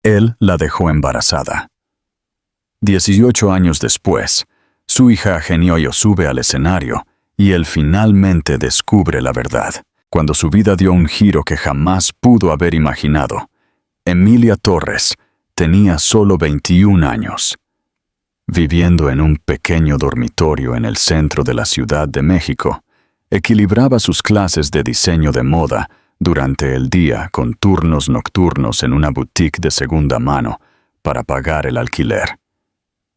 Él la dejó embarazada. 18 años después, su hija Genioyo sube al escenario y él finalmente descubre la verdad. Cuando su vida dio un giro que jamás pudo haber imaginado, Emilia Torres tenía solo 21 años. Viviendo en un pequeño dormitorio en el centro de la Ciudad de México, equilibraba sus clases de diseño de moda durante el día con turnos nocturnos en una boutique de segunda mano para pagar el alquiler.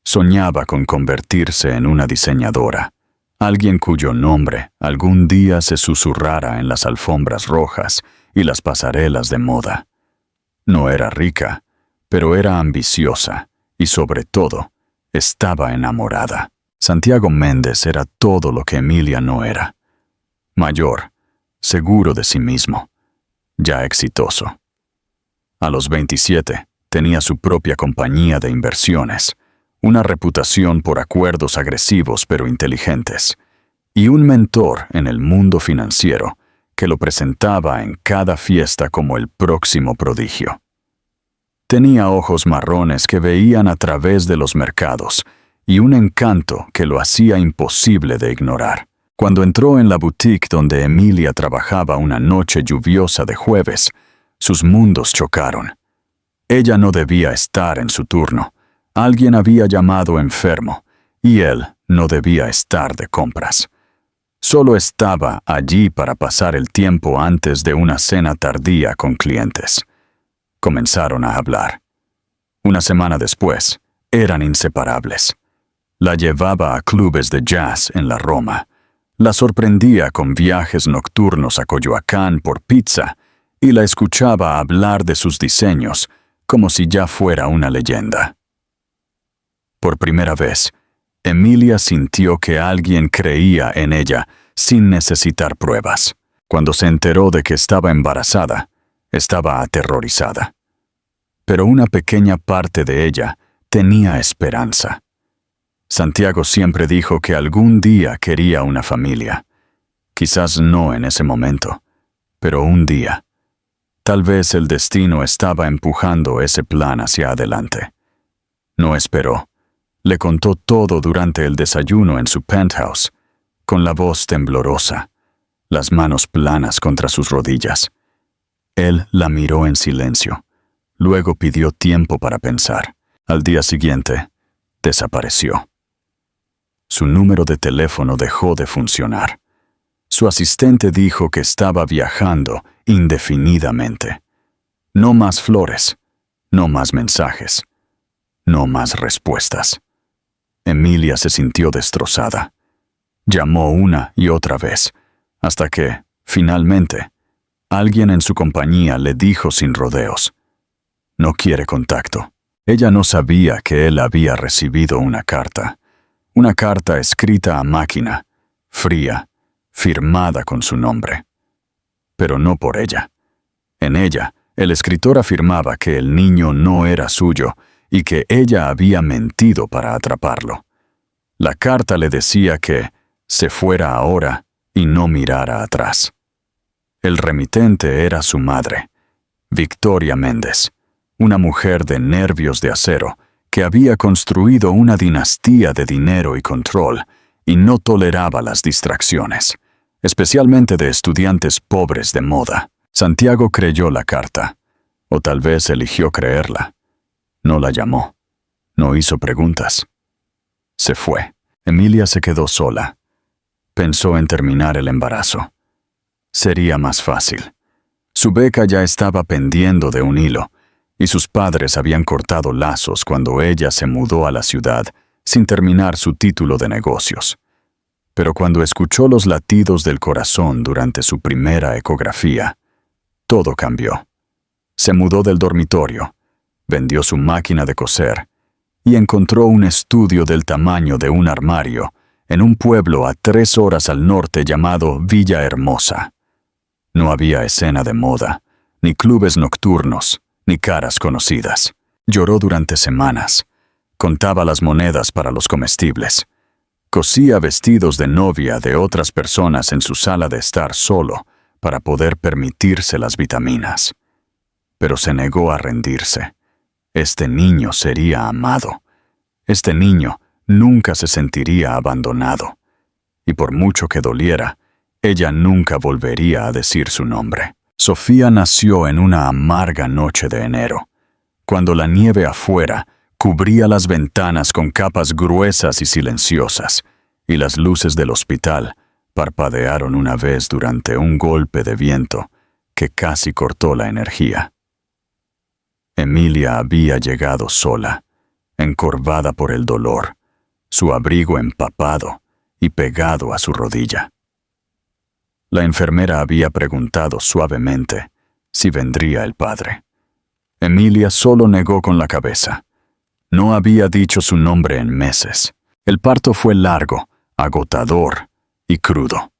Soñaba con convertirse en una diseñadora, alguien cuyo nombre algún día se susurrara en las alfombras rojas y las pasarelas de moda. No era rica, pero era ambiciosa y, sobre todo, estaba enamorada. Santiago Méndez era todo lo que Emilia no era. Mayor, seguro de sí mismo, ya exitoso. A los 27, tenía su propia compañía de inversiones, una reputación por acuerdos agresivos pero inteligentes, y un mentor en el mundo financiero que lo presentaba en cada fiesta como el próximo prodigio. Tenía ojos marrones que veían a través de los mercados y un encanto que lo hacía imposible de ignorar. Cuando entró en la boutique donde Emilia trabajaba una noche lluviosa de jueves, sus mundos chocaron. Ella no debía estar en su turno. Alguien había llamado enfermo, y él no debía estar de compras. Solo estaba allí para pasar el tiempo antes de una cena tardía con clientes. Comenzaron a hablar. Una semana después, eran inseparables. La llevaba a clubes de jazz en la Roma. La sorprendía con viajes nocturnos a Coyoacán por pizza y la escuchaba hablar de sus diseños como si ya fuera una leyenda. Por primera vez, Emilia sintió que alguien creía en ella sin necesitar pruebas. Cuando se enteró de que estaba embarazada, estaba aterrorizada. Pero una pequeña parte de ella tenía esperanza. Santiago siempre dijo que algún día quería una familia. Quizás no en ese momento, pero un día. Tal vez el destino estaba empujando ese plan hacia adelante. No esperó. Le contó todo durante el desayuno en su penthouse, con la voz temblorosa, las manos planas contra sus rodillas. Él la miró en silencio. Luego pidió tiempo para pensar. Al día siguiente, desapareció. Su número de teléfono dejó de funcionar. Su asistente dijo que estaba viajando indefinidamente. No más flores, no más mensajes, no más respuestas. Emilia se sintió destrozada. Llamó una y otra vez, hasta que, finalmente, alguien en su compañía le dijo sin rodeos: «No quiere contacto». Ella no sabía que él había recibido una carta escrita a máquina, fría, firmada con su nombre. Pero no por ella. En ella, el escritor afirmaba que el niño no era suyo y que ella había mentido para atraparlo. La carta le decía que se fuera ahora y no mirara atrás. El remitente era su madre, Victoria Méndez, una mujer de nervios de acero que había construido una dinastía de dinero y control y no toleraba las distracciones, especialmente de estudiantes pobres de moda. Santiago creyó la carta, o tal vez eligió creerla. No la llamó, no hizo preguntas. Se fue. Emilia se quedó sola. Pensó en terminar el embarazo. Sería más fácil. Su beca ya estaba pendiendo de un hilo, y sus padres habían cortado lazos cuando ella se mudó a la ciudad sin terminar su título de negocios. Pero cuando escuchó los latidos del corazón durante su primera ecografía, todo cambió. Se mudó del dormitorio, vendió su máquina de coser y encontró un estudio del tamaño de un armario en un pueblo a 3 horas al norte llamado Villa Hermosa. No había escena de moda, ni clubes nocturnos, ni caras conocidas. Lloró durante semanas. Contaba las monedas para los comestibles. Cosía vestidos de novia de otras personas en su sala de estar solo para poder permitirse las vitaminas. Pero se negó a rendirse. Este niño sería amado. Este niño nunca se sentiría abandonado. Y por mucho que doliera, ella nunca volvería a decir su nombre. Sofía nació en una amarga noche de enero, cuando la nieve afuera cubría las ventanas con capas gruesas y silenciosas, y las luces del hospital parpadearon una vez durante un golpe de viento que casi cortó la energía. Emilia había llegado sola, encorvada por el dolor, su abrigo empapado y pegado a su rodilla. La enfermera había preguntado suavemente si vendría el padre. Emilia solo negó con la cabeza. No había dicho su nombre en meses. El parto fue largo, agotador y crudo.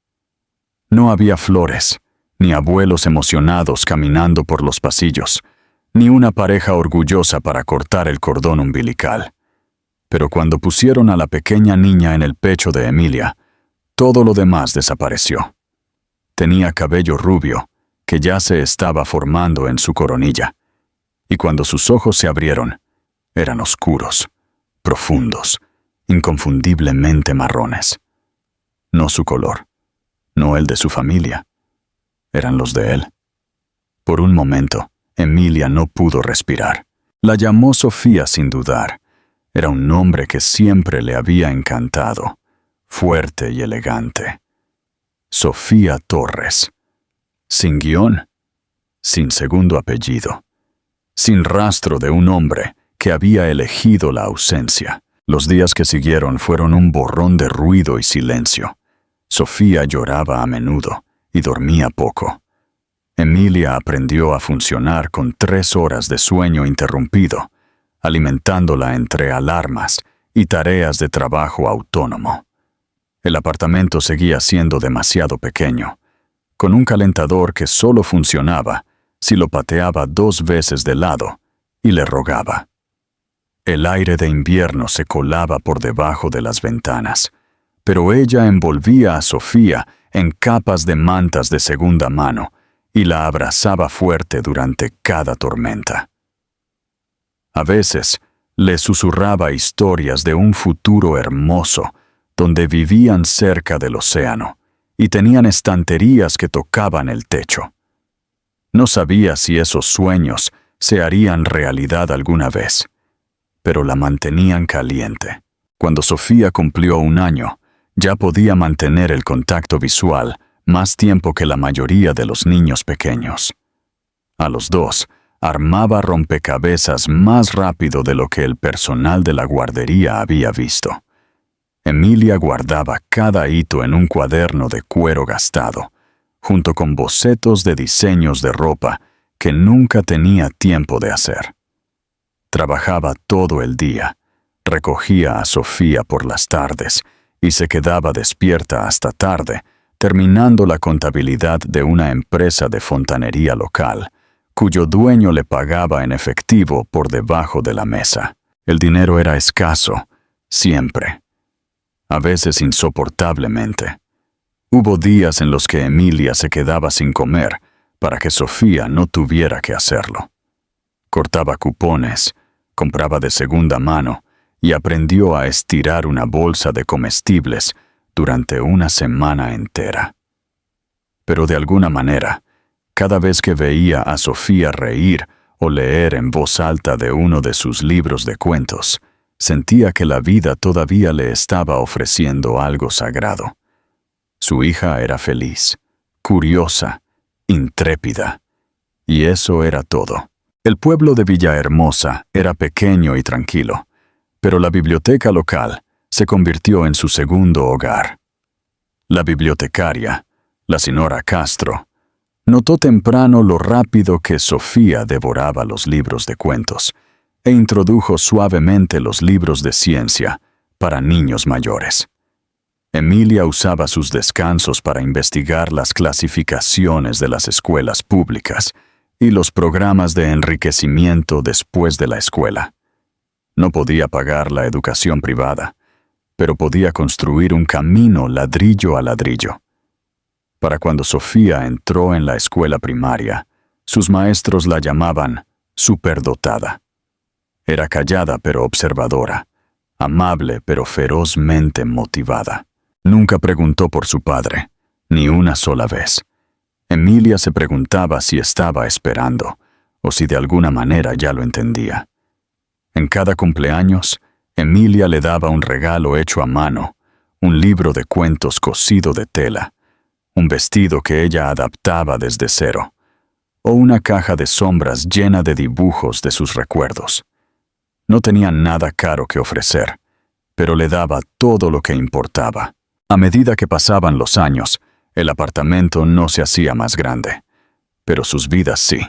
No había flores, ni abuelos emocionados caminando por los pasillos, ni una pareja orgullosa para cortar el cordón umbilical. Pero cuando pusieron a la pequeña niña en el pecho de Emilia, todo lo demás desapareció. Tenía cabello rubio, que ya se estaba formando en su coronilla, y cuando sus ojos se abrieron, eran oscuros, profundos, inconfundiblemente marrones. No su color, no el de su familia, eran los de él. Por un momento, Emilia no pudo respirar. La llamó Sofía sin dudar. Era un nombre que siempre le había encantado, fuerte y elegante. Sofía Torres. Sin guión, sin segundo apellido, sin rastro de un hombre que había elegido la ausencia. Los días que siguieron fueron un borrón de ruido y silencio. Sofía lloraba a menudo y dormía poco. Emilia aprendió a funcionar con 3 horas de sueño interrumpido, alimentándola entre alarmas y tareas de trabajo autónomo. El apartamento seguía siendo demasiado pequeño, con un calentador que solo funcionaba si lo pateaba 2 veces de lado y le rogaba. El aire de invierno se colaba por debajo de las ventanas, pero ella envolvía a Sofía en capas de mantas de segunda mano y la abrazaba fuerte durante cada tormenta. A veces le susurraba historias de un futuro hermoso donde vivían cerca del océano y tenían estanterías que tocaban el techo. No sabía si esos sueños se harían realidad alguna vez, pero la mantenían caliente. Cuando Sofía cumplió 1 año, ya podía mantener el contacto visual más tiempo que la mayoría de los niños pequeños. A los 2, armaba rompecabezas más rápido de lo que el personal de la guardería había visto. Emilia guardaba cada hito en un cuaderno de cuero gastado, junto con bocetos de diseños de ropa que nunca tenía tiempo de hacer. Trabajaba todo el día, recogía a Sofía por las tardes y se quedaba despierta hasta tarde, terminando la contabilidad de una empresa de fontanería local, cuyo dueño le pagaba en efectivo por debajo de la mesa. El dinero era escaso, siempre. A veces insoportablemente. Hubo días en los que Emilia se quedaba sin comer para que Sofía no tuviera que hacerlo. Cortaba cupones, compraba de segunda mano y aprendió a estirar una bolsa de comestibles durante 1 semana entera. Pero de alguna manera, cada vez que veía a Sofía reír o leer en voz alta de uno de sus libros de cuentos, sentía que la vida todavía le estaba ofreciendo algo sagrado. Su hija era feliz, curiosa, intrépida, y eso era todo. El pueblo de Villahermosa era pequeño y tranquilo, pero la biblioteca local se convirtió en su segundo hogar. La bibliotecaria, la señora Castro, notó temprano lo rápido que Sofía devoraba los libros de cuentos e introdujo suavemente los libros de ciencia para niños mayores. Emilia usaba sus descansos para investigar las clasificaciones de las escuelas públicas y los programas de enriquecimiento después de la escuela. No podía pagar la educación privada, pero podía construir un camino ladrillo a ladrillo. Para cuando Sofía entró en la escuela primaria, sus maestros la llamaban superdotada. Era callada pero observadora, amable pero ferozmente motivada. Nunca preguntó por su padre, ni una sola vez. Emilia se preguntaba si estaba esperando, o si de alguna manera ya lo entendía. En cada cumpleaños, Emilia le daba un regalo hecho a mano, un libro de cuentos cosido de tela, un vestido que ella adaptaba desde cero, o una caja de sombras llena de dibujos de sus recuerdos. No tenía nada caro que ofrecer, pero le daba todo lo que importaba. A medida que pasaban los años, el apartamento no se hacía más grande, pero sus vidas sí.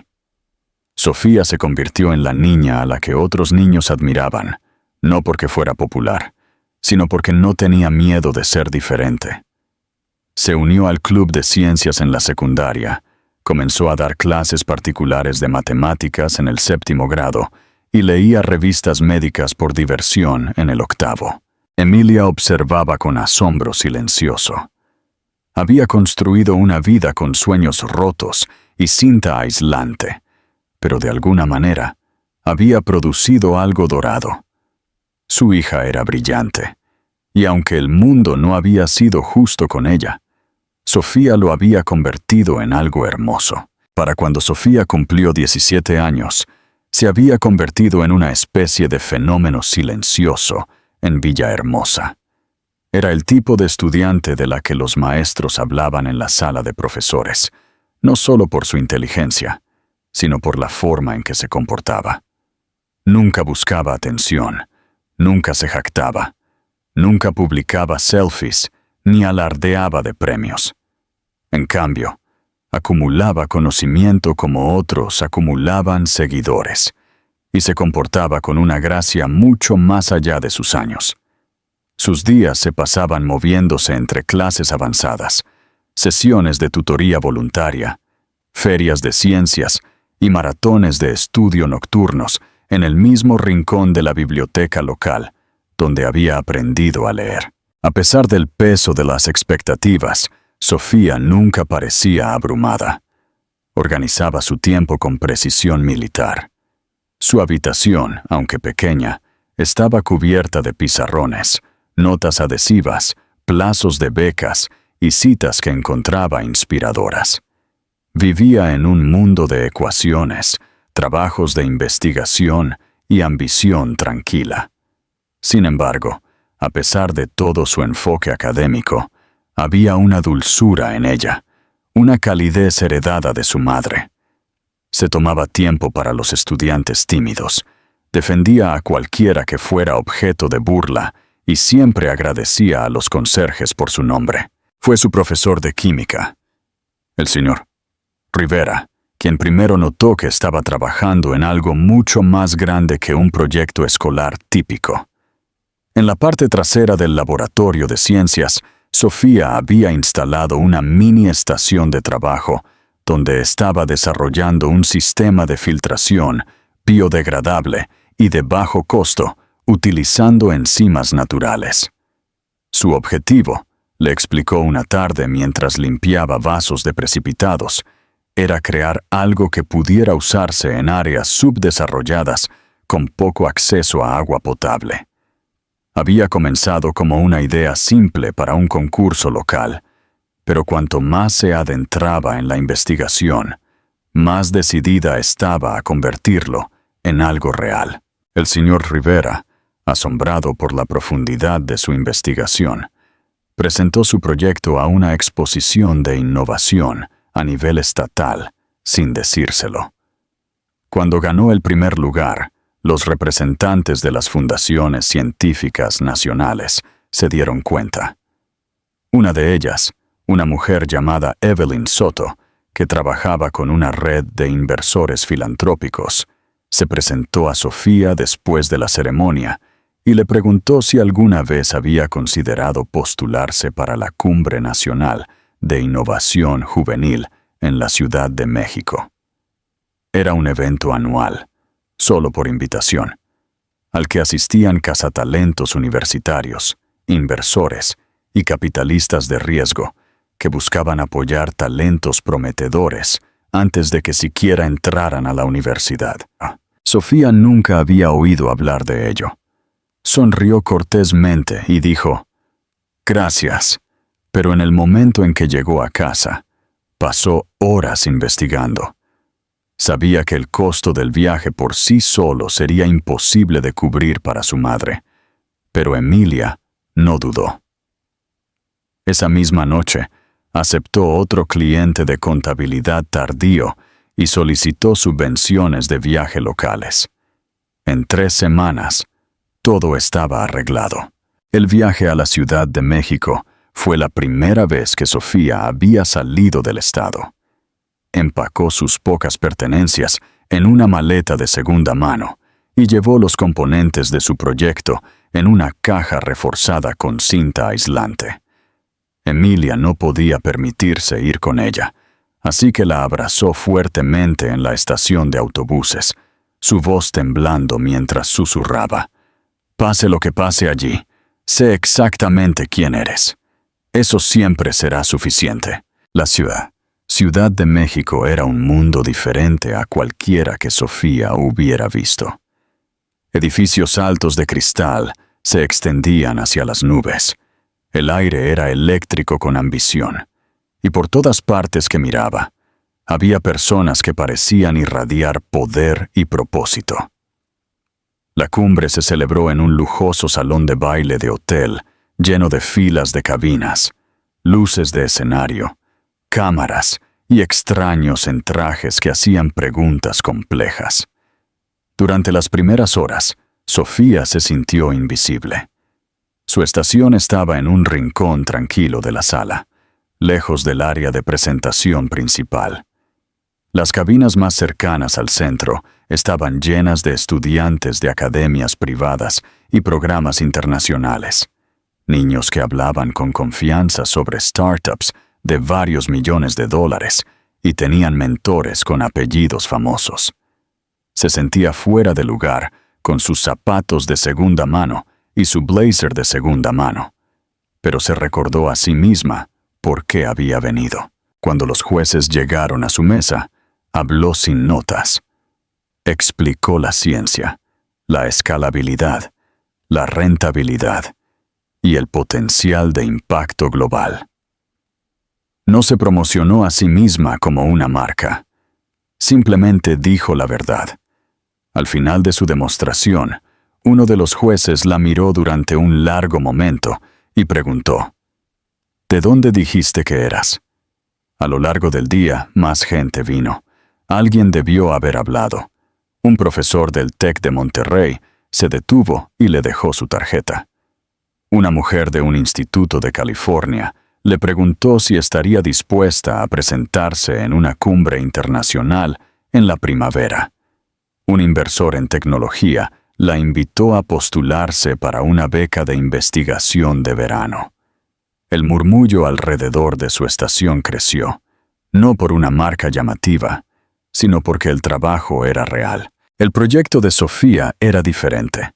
Sofía se convirtió en la niña a la que otros niños admiraban, no porque fuera popular, sino porque no tenía miedo de ser diferente. Se unió al club de ciencias en la secundaria, comenzó a dar clases particulares de matemáticas en el 7º grado y leía revistas médicas por diversión en el 8º. Emilia observaba con asombro silencioso. Había construido una vida con sueños rotos y cinta aislante, pero de alguna manera había producido algo dorado. Su hija era brillante, y aunque el mundo no había sido justo con ella, Sofía lo había convertido en algo hermoso. Para cuando Sofía cumplió 17 años, se había convertido en una especie de fenómeno silencioso en Villahermosa. Era el tipo de estudiante de la que los maestros hablaban en la sala de profesores, no solo por su inteligencia, sino por la forma en que se comportaba. Nunca buscaba atención, nunca se jactaba, nunca publicaba selfies, ni alardeaba de premios. En cambio, acumulaba conocimiento como otros acumulaban seguidores, y se comportaba con una gracia mucho más allá de sus años. Sus días se pasaban moviéndose entre clases avanzadas, sesiones de tutoría voluntaria, ferias de ciencias y maratones de estudio nocturnos en el mismo rincón de la biblioteca local, donde había aprendido a leer. A pesar del peso de las expectativas, Sofía nunca parecía abrumada. Organizaba su tiempo con precisión militar. Su habitación, aunque pequeña, estaba cubierta de pizarrones, notas adhesivas, plazos de becas y citas que encontraba inspiradoras. Vivía en un mundo de ecuaciones, trabajos de investigación y ambición tranquila. Sin embargo, a pesar de todo su enfoque académico, había una dulzura en ella, una calidez heredada de su madre. Se tomaba tiempo para los estudiantes tímidos, defendía a cualquiera que fuera objeto de burla y siempre agradecía a los conserjes por su nombre. Fue su profesor de química, el señor Rivera, quien primero notó que estaba trabajando en algo mucho más grande que un proyecto escolar típico. En la parte trasera del laboratorio de ciencias, Sofía había instalado una mini estación de trabajo donde estaba desarrollando un sistema de filtración biodegradable y de bajo costo, utilizando enzimas naturales. Su objetivo, le explicó una tarde mientras limpiaba vasos de precipitados, era crear algo que pudiera usarse en áreas subdesarrolladas con poco acceso a agua potable. Había comenzado como una idea simple para un concurso local, pero cuanto más se adentraba en la investigación, más decidida estaba a convertirlo en algo real. El señor Rivera, asombrado por la profundidad de su investigación, presentó su proyecto a una exposición de innovación a nivel estatal, sin decírselo. Cuando ganó el primer lugar, los representantes de las fundaciones científicas nacionales se dieron cuenta. Una de ellas, una mujer llamada Evelyn Soto, que trabajaba con una red de inversores filantrópicos, se presentó a Sofía después de la ceremonia y le preguntó si alguna vez había considerado postularse para la Cumbre Nacional de Innovación Juvenil en la Ciudad de México. Era un evento anual, solo por invitación, al que asistían cazatalentos universitarios, inversores y capitalistas de riesgo que buscaban apoyar talentos prometedores antes de que siquiera entraran a la universidad. Sofía nunca había oído hablar de ello. Sonrió cortésmente y dijo, «Gracias», pero en el momento en que llegó a casa, pasó horas investigando. Sabía que el costo del viaje por sí solo sería imposible de cubrir para su madre, pero Emilia no dudó. Esa misma noche, aceptó otro cliente de contabilidad tardío y solicitó subvenciones de viaje locales. En 3 semanas, todo estaba arreglado. El viaje a la Ciudad de México fue la primera vez que Sofía había salido del estado. Empacó sus pocas pertenencias en una maleta de segunda mano y llevó los componentes de su proyecto en una caja reforzada con cinta aislante. Emilia no podía permitirse ir con ella, así que la abrazó fuertemente en la estación de autobuses, su voz temblando mientras susurraba, «Pase lo que pase allí, sé exactamente quién eres. Eso siempre será suficiente». La Ciudad de México era un mundo diferente a cualquiera que Sofía hubiera visto. Edificios altos de cristal se extendían hacia las nubes. El aire era eléctrico con ambición, y por todas partes que miraba, había personas que parecían irradiar poder y propósito. La cumbre se celebró en un lujoso salón de baile de hotel, lleno de filas de cabinas, luces de escenario, cámaras y extraños en trajes que hacían preguntas complejas. Durante las primeras horas, Sofía se sintió invisible. Su estación estaba en un rincón tranquilo de la sala, lejos del área de presentación principal. Las cabinas más cercanas al centro estaban llenas de estudiantes de academias privadas y programas internacionales, niños que hablaban con confianza sobre startups de varios millones de dólares y tenían mentores con apellidos famosos. Se sentía fuera de lugar con sus zapatos de segunda mano y su blazer de segunda mano, pero se recordó a sí misma por qué había venido. Cuando los jueces llegaron a su mesa, habló sin notas. Explicó la ciencia, la escalabilidad, la rentabilidad y el potencial de impacto global. No se promocionó a sí misma como una marca. Simplemente dijo la verdad. Al final de su demostración, uno de los jueces la miró durante un largo momento y preguntó, «¿De dónde dijiste que eras?». A lo largo del día, más gente vino. Alguien debió haber hablado. Un profesor del TEC de Monterrey se detuvo y le dejó su tarjeta. Una mujer de un instituto de California le preguntó si estaría dispuesta a presentarse en una cumbre internacional en la primavera. Un inversor en tecnología la invitó a postularse para una beca de investigación de verano. El murmullo alrededor de su estación creció, no por una marca llamativa, sino porque el trabajo era real. El proyecto de Sofía era diferente.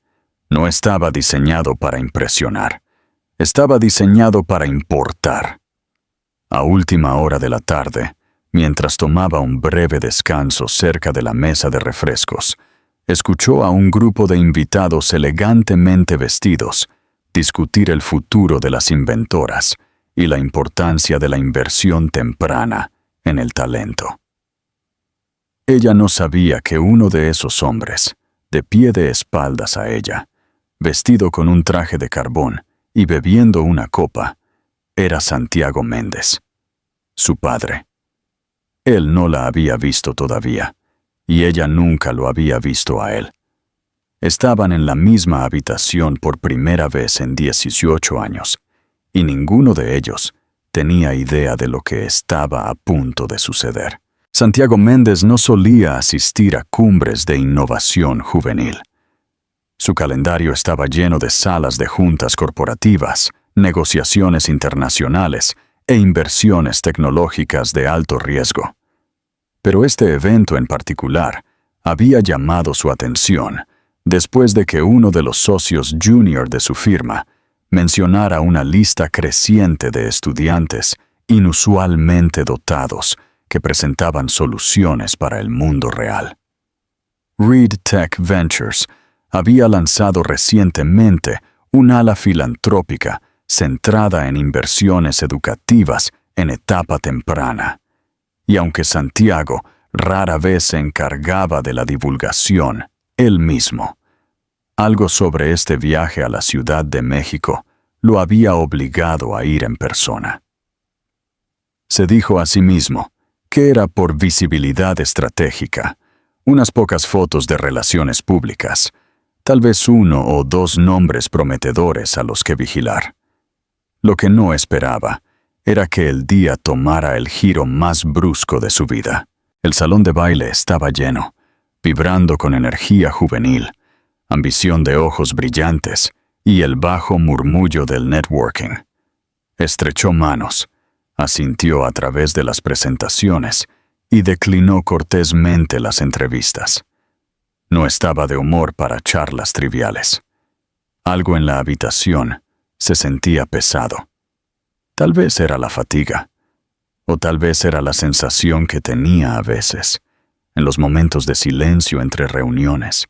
No estaba diseñado para impresionar. Estaba diseñado para importar. A última hora de la tarde, mientras tomaba un breve descanso cerca de la mesa de refrescos, escuchó a un grupo de invitados elegantemente vestidos discutir el futuro de las inventoras y la importancia de la inversión temprana en el talento. Ella no sabía que uno de esos hombres, de pie de espaldas a ella, vestido con un traje de carbón y bebiendo una copa, era Santiago Méndez, su padre. Él no la había visto todavía, y ella nunca lo había visto a él. Estaban en la misma habitación por primera vez en 18 años, y ninguno de ellos tenía idea de lo que estaba a punto de suceder. Santiago Méndez no solía asistir a cumbres de innovación juvenil. Su calendario estaba lleno de salas de juntas corporativas, negociaciones internacionales e inversiones tecnológicas de alto riesgo. Pero este evento en particular había llamado su atención después de que uno de los socios junior de su firma mencionara una lista creciente de estudiantes inusualmente dotados que presentaban soluciones para el mundo real. Reed Tech Ventures había lanzado recientemente un ala filantrópica centrada en inversiones educativas en etapa temprana. Y aunque Santiago rara vez se encargaba de la divulgación, él mismo, algo sobre este viaje a la Ciudad de México lo había obligado a ir en persona. Se dijo a sí mismo que era por visibilidad estratégica, unas pocas fotos de relaciones públicas, tal vez 1 o 2 nombres prometedores a los que vigilar. Lo que no esperaba era que el día tomara el giro más brusco de su vida. El salón de baile estaba lleno, vibrando con energía juvenil, ambición de ojos brillantes y el bajo murmullo del networking. Estrechó manos, asintió a través de las presentaciones y declinó cortésmente las entrevistas. No estaba de humor para charlas triviales. Algo en la habitación se sentía pesado. Tal vez era la fatiga, o tal vez era la sensación que tenía a veces, en los momentos de silencio entre reuniones,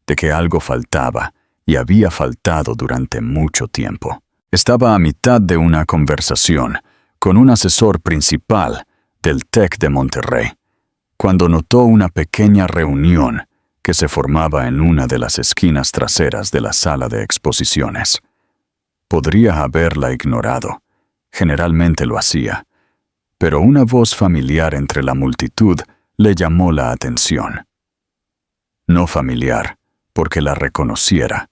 de que algo faltaba y había faltado durante mucho tiempo. Estaba a mitad de una conversación con un asesor principal del TEC de Monterrey, cuando notó una pequeña reunión que se formaba en una de las esquinas traseras de la sala de exposiciones. Podría haberla ignorado, generalmente lo hacía, pero una voz familiar entre la multitud le llamó la atención. No familiar, porque la reconociera,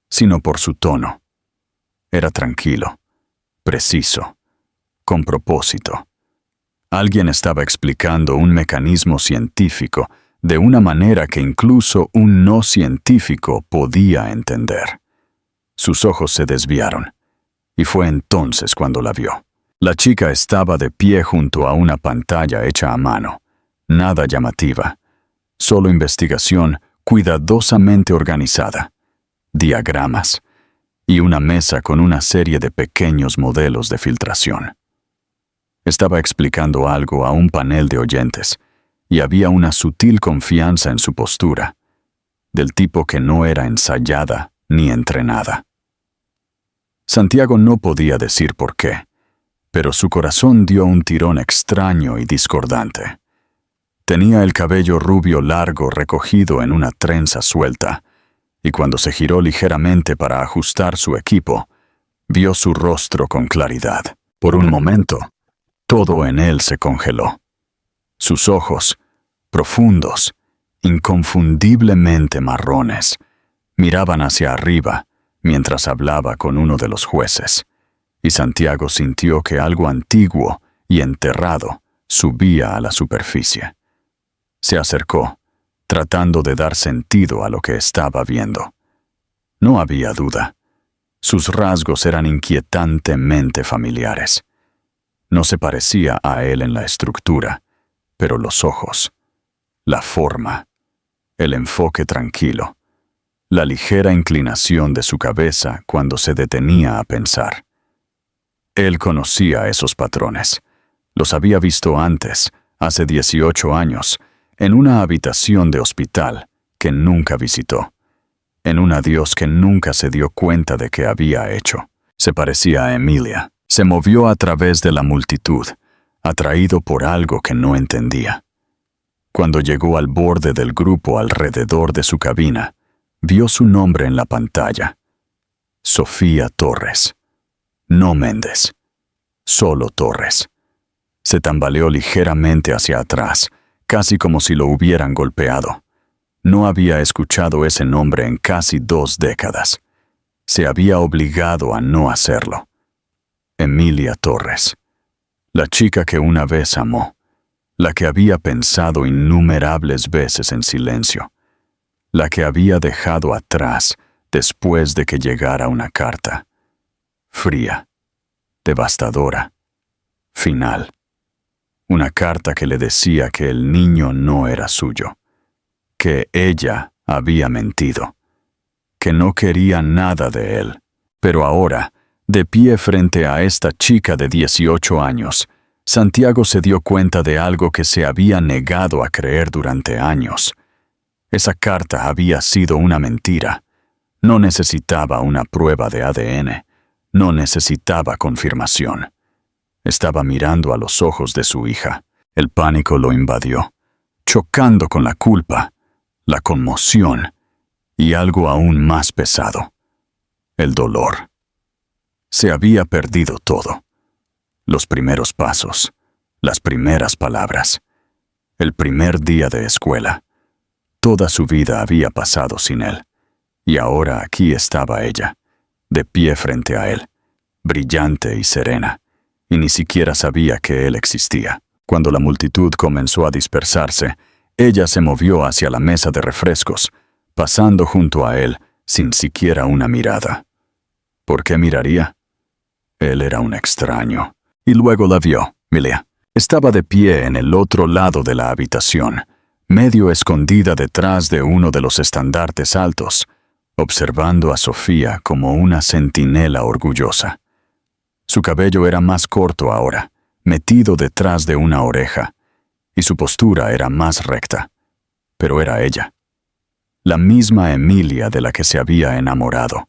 sino por su tono. Era tranquilo, preciso, con propósito. Alguien estaba explicando un mecanismo científico de una manera que incluso un no científico podía entender. Sus ojos se desviaron, y fue entonces cuando la vio. La chica estaba de pie junto a una pantalla hecha a mano, nada llamativa, solo investigación cuidadosamente organizada, diagramas, y una mesa con una serie de pequeños modelos de filtración. Estaba explicando algo a un panel de oyentes, y había una sutil confianza en su postura, del tipo que no era ensayada ni entrenada. Santiago no podía decir por qué, pero su corazón dio un tirón extraño y discordante. Tenía el cabello rubio largo recogido en una trenza suelta, y cuando se giró ligeramente para ajustar su equipo, vio su rostro con claridad. Por un momento, todo en él se congeló. Sus ojos, profundos, inconfundiblemente marrones, miraban hacia arriba mientras hablaba con uno de los jueces, y Santiago sintió que algo antiguo y enterrado subía a la superficie. Se acercó, tratando de dar sentido a lo que estaba viendo. No había duda. Sus rasgos eran inquietantemente familiares. No se parecía a él en la estructura, pero los ojos, la forma, el enfoque tranquilo, la ligera inclinación de su cabeza cuando se detenía a pensar. Él conocía esos patrones. Los había visto antes, hace 18 años, en una habitación de hospital que nunca visitó, en un adiós que nunca se dio cuenta de que había hecho. Se parecía a Emilia. Se movió a través de la multitud, atraído por algo que no entendía. Cuando llegó al borde del grupo alrededor de su cabina, vio su nombre en la pantalla. Sofía Torres. No Méndez. Solo Torres. Se tambaleó ligeramente hacia atrás, casi como si lo hubieran golpeado. No había escuchado ese nombre en casi 2 décadas. Se había obligado a no hacerlo. Emilia Torres. La chica que una vez amó. La que había pensado innumerables veces en silencio. La que había dejado atrás después de que llegara una carta. Fría. Devastadora. Final. Una carta que le decía que el niño no era suyo, que ella había mentido, que no quería nada de él. Pero ahora, de pie frente a esta chica de 18 años, Santiago se dio cuenta de algo que se había negado a creer durante años. Esa carta había sido una mentira. No necesitaba una prueba de ADN. No necesitaba confirmación. Estaba mirando a los ojos de su hija. El pánico lo invadió, chocando con la culpa, la conmoción y algo aún más pesado: el dolor. Se había perdido todo. Los primeros pasos, las primeras palabras, el primer día de escuela. Toda su vida había pasado sin él. Y ahora aquí estaba ella, de pie frente a él, brillante y serena, y ni siquiera sabía que él existía. Cuando la multitud comenzó a dispersarse, ella se movió hacia la mesa de refrescos, pasando junto a él sin siquiera una mirada. ¿Por qué miraría? Él era un extraño. Y luego la vio, Milia. Estaba de pie en el otro lado de la habitación, medio escondida detrás de uno de los estandartes altos, observando a Sofía como una centinela orgullosa. Su cabello era más corto ahora, metido detrás de una oreja, y su postura era más recta. Pero era ella, la misma Emilia de la que se había enamorado,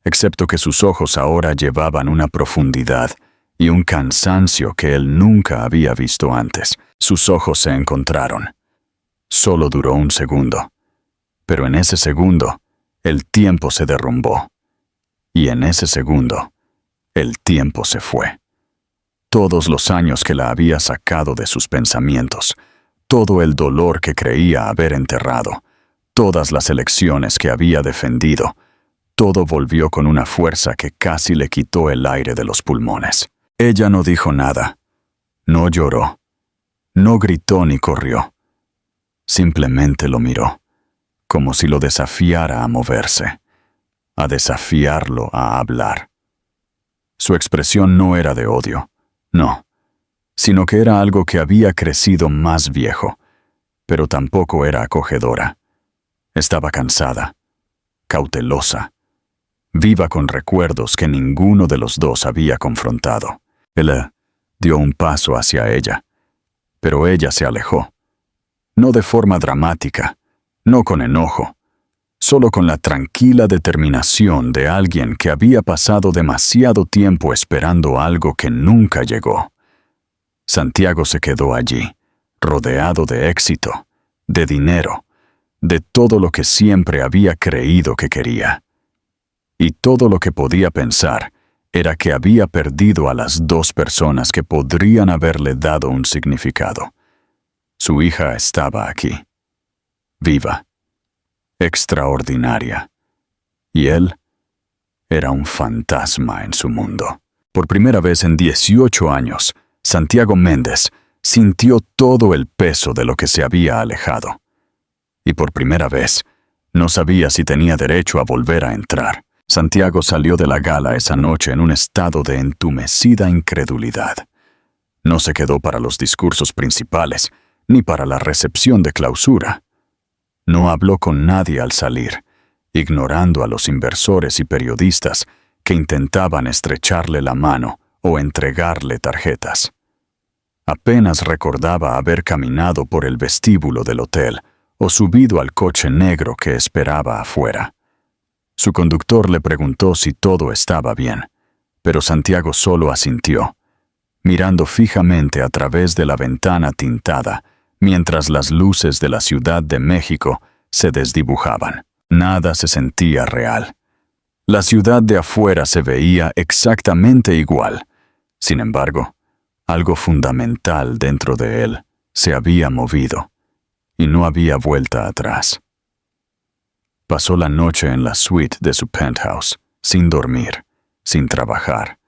excepto que sus ojos ahora llevaban una profundidad y un cansancio que él nunca había visto antes. Sus ojos se encontraron. Solo duró un segundo, pero en ese segundo, el tiempo se derrumbó. Y en ese segundo, el tiempo se fue. Todos los años que la había sacado de sus pensamientos, todo el dolor que creía haber enterrado, todas las elecciones que había defendido, todo volvió con una fuerza que casi le quitó el aire de los pulmones. Ella no dijo nada, no lloró, no gritó ni corrió. Simplemente lo miró, como si lo desafiara a moverse, a desafiarlo a hablar. Su expresión no era de odio, no, sino que era algo que había crecido más viejo, pero tampoco era acogedora. Estaba cansada, cautelosa, viva con recuerdos que ninguno de los dos había confrontado. Él dio un paso hacia ella, pero ella se alejó. No de forma dramática, no con enojo, solo con la tranquila determinación de alguien que había pasado demasiado tiempo esperando algo que nunca llegó. Santiago se quedó allí, rodeado de éxito, de dinero, de todo lo que siempre había creído que quería. Y todo lo que podía pensar era que había perdido a las dos personas que podrían haberle dado un significado. Su hija estaba aquí, viva, extraordinaria, y él era un fantasma en su mundo. Por primera vez en 18 años, Santiago Méndez sintió todo el peso de lo que se había alejado. Y por primera vez, no sabía si tenía derecho a volver a entrar. Santiago salió de la gala esa noche en un estado de entumecida incredulidad. No se quedó para los discursos principales, ni para la recepción de clausura. No habló con nadie al salir, ignorando a los inversores y periodistas que intentaban estrecharle la mano o entregarle tarjetas. Apenas recordaba haber caminado por el vestíbulo del hotel o subido al coche negro que esperaba afuera. Su conductor le preguntó si todo estaba bien, pero Santiago solo asintió, mirando fijamente a través de la ventana tintada, mientras las luces de la Ciudad de México se desdibujaban. Nada se sentía real. La ciudad de afuera se veía exactamente igual. Sin embargo, algo fundamental dentro de él se había movido, y no había vuelta atrás. Pasó la noche en la suite de su penthouse, sin dormir, sin trabajar,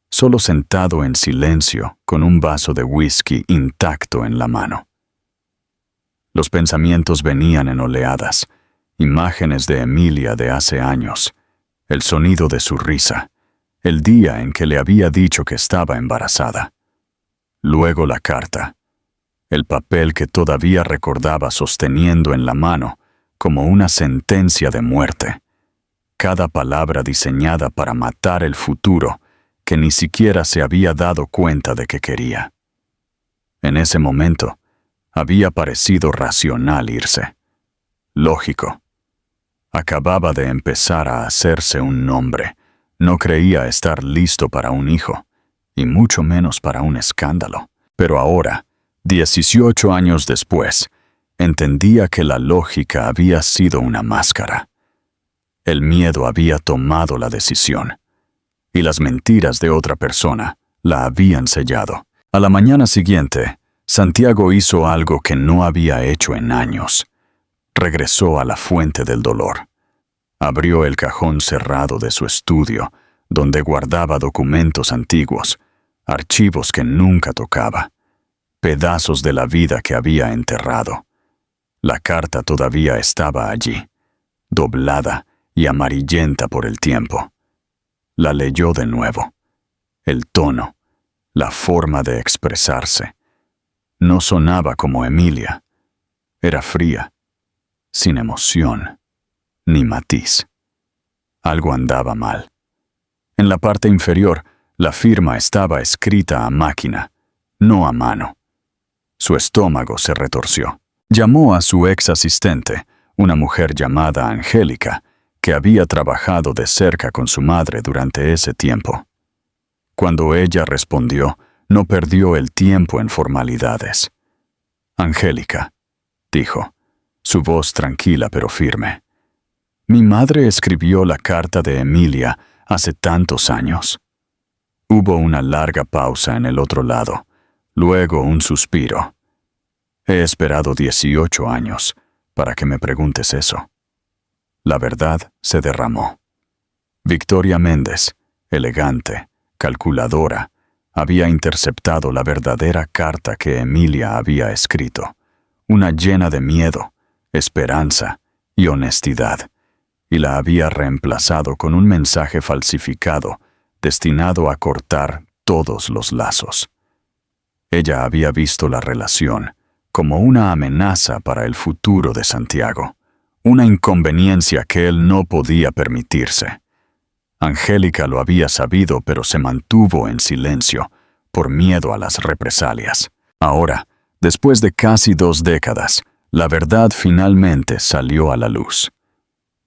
solo sentado en silencio con un vaso de whisky intacto en la mano. Los pensamientos venían en oleadas, imágenes de Emilia de hace años, el sonido de su risa, el día en que le había dicho que estaba embarazada. Luego la carta, el papel que todavía recordaba sosteniendo en la mano como una sentencia de muerte, cada palabra diseñada para matar el futuro que ni siquiera se había dado cuenta de que quería. En ese momento, había parecido racional irse. lógico. Acababa de empezar a hacerse un nombre. No creía estar listo para un hijo, y mucho menos para un escándalo. Pero ahora, 18 años después, entendía que la lógica había sido una máscara. El miedo había tomado la decisión, y las mentiras de otra persona la habían sellado. A la mañana siguiente, Santiago hizo algo que no había hecho en años. Regresó a la fuente del dolor. Abrió el cajón cerrado de su estudio, donde guardaba documentos antiguos, archivos que nunca tocaba, pedazos de la vida que había enterrado. La carta todavía estaba allí, doblada y amarillenta por el tiempo. La leyó de nuevo. El tono, la forma de expresarse. No sonaba como Emilia. Era fría, sin emoción, ni matiz. Algo andaba mal. En la parte inferior, la firma estaba escrita a máquina, no a mano. Su estómago se retorció. Llamó a su ex asistente, una mujer llamada Angélica, que había trabajado de cerca con su madre durante ese tiempo. Cuando ella respondió, no perdió el tiempo en formalidades. «Angélica», dijo, su voz tranquila pero firme. «Mi madre escribió la carta de Emilia hace tantos años». Hubo una larga pausa en el otro lado, luego un suspiro. «He esperado 18 años para que me preguntes eso». La verdad se derramó. Victoria Méndez, elegante, calculadora, había interceptado la verdadera carta que Emilia había escrito, una llena de miedo, esperanza y honestidad, y la había reemplazado con un mensaje falsificado destinado a cortar todos los lazos. Ella había visto la relación como una amenaza para el futuro de Santiago, una inconveniencia que él no podía permitirse. Angélica lo había sabido, pero se mantuvo en silencio por miedo a las represalias. Ahora, después de casi 2 décadas, la verdad finalmente salió a la luz.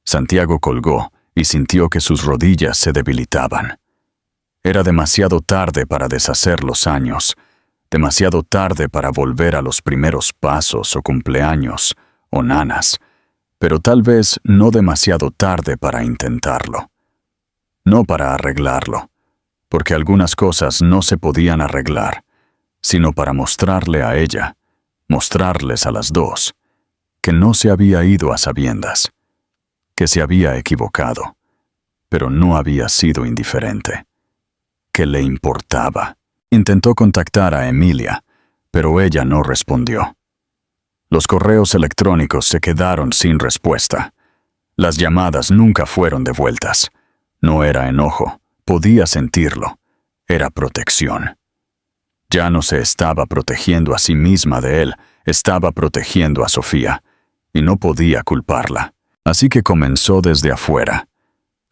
Santiago colgó y sintió que sus rodillas se debilitaban. Era demasiado tarde para deshacer los años, demasiado tarde para volver a los primeros pasos o cumpleaños o nanas, pero tal vez no demasiado tarde para intentarlo. No para arreglarlo, porque algunas cosas no se podían arreglar, sino para mostrarle a ella, mostrarles a las dos, que no se había ido a sabiendas, que se había equivocado, pero no había sido indiferente, que le importaba. Intentó contactar a Emilia, pero ella no respondió. Los correos electrónicos se quedaron sin respuesta. Las llamadas nunca fueron devueltas. No era enojo, podía sentirlo. Era protección. Ya no se estaba protegiendo a sí misma de él, estaba protegiendo a Sofía, y no podía culparla. Así que comenzó desde afuera.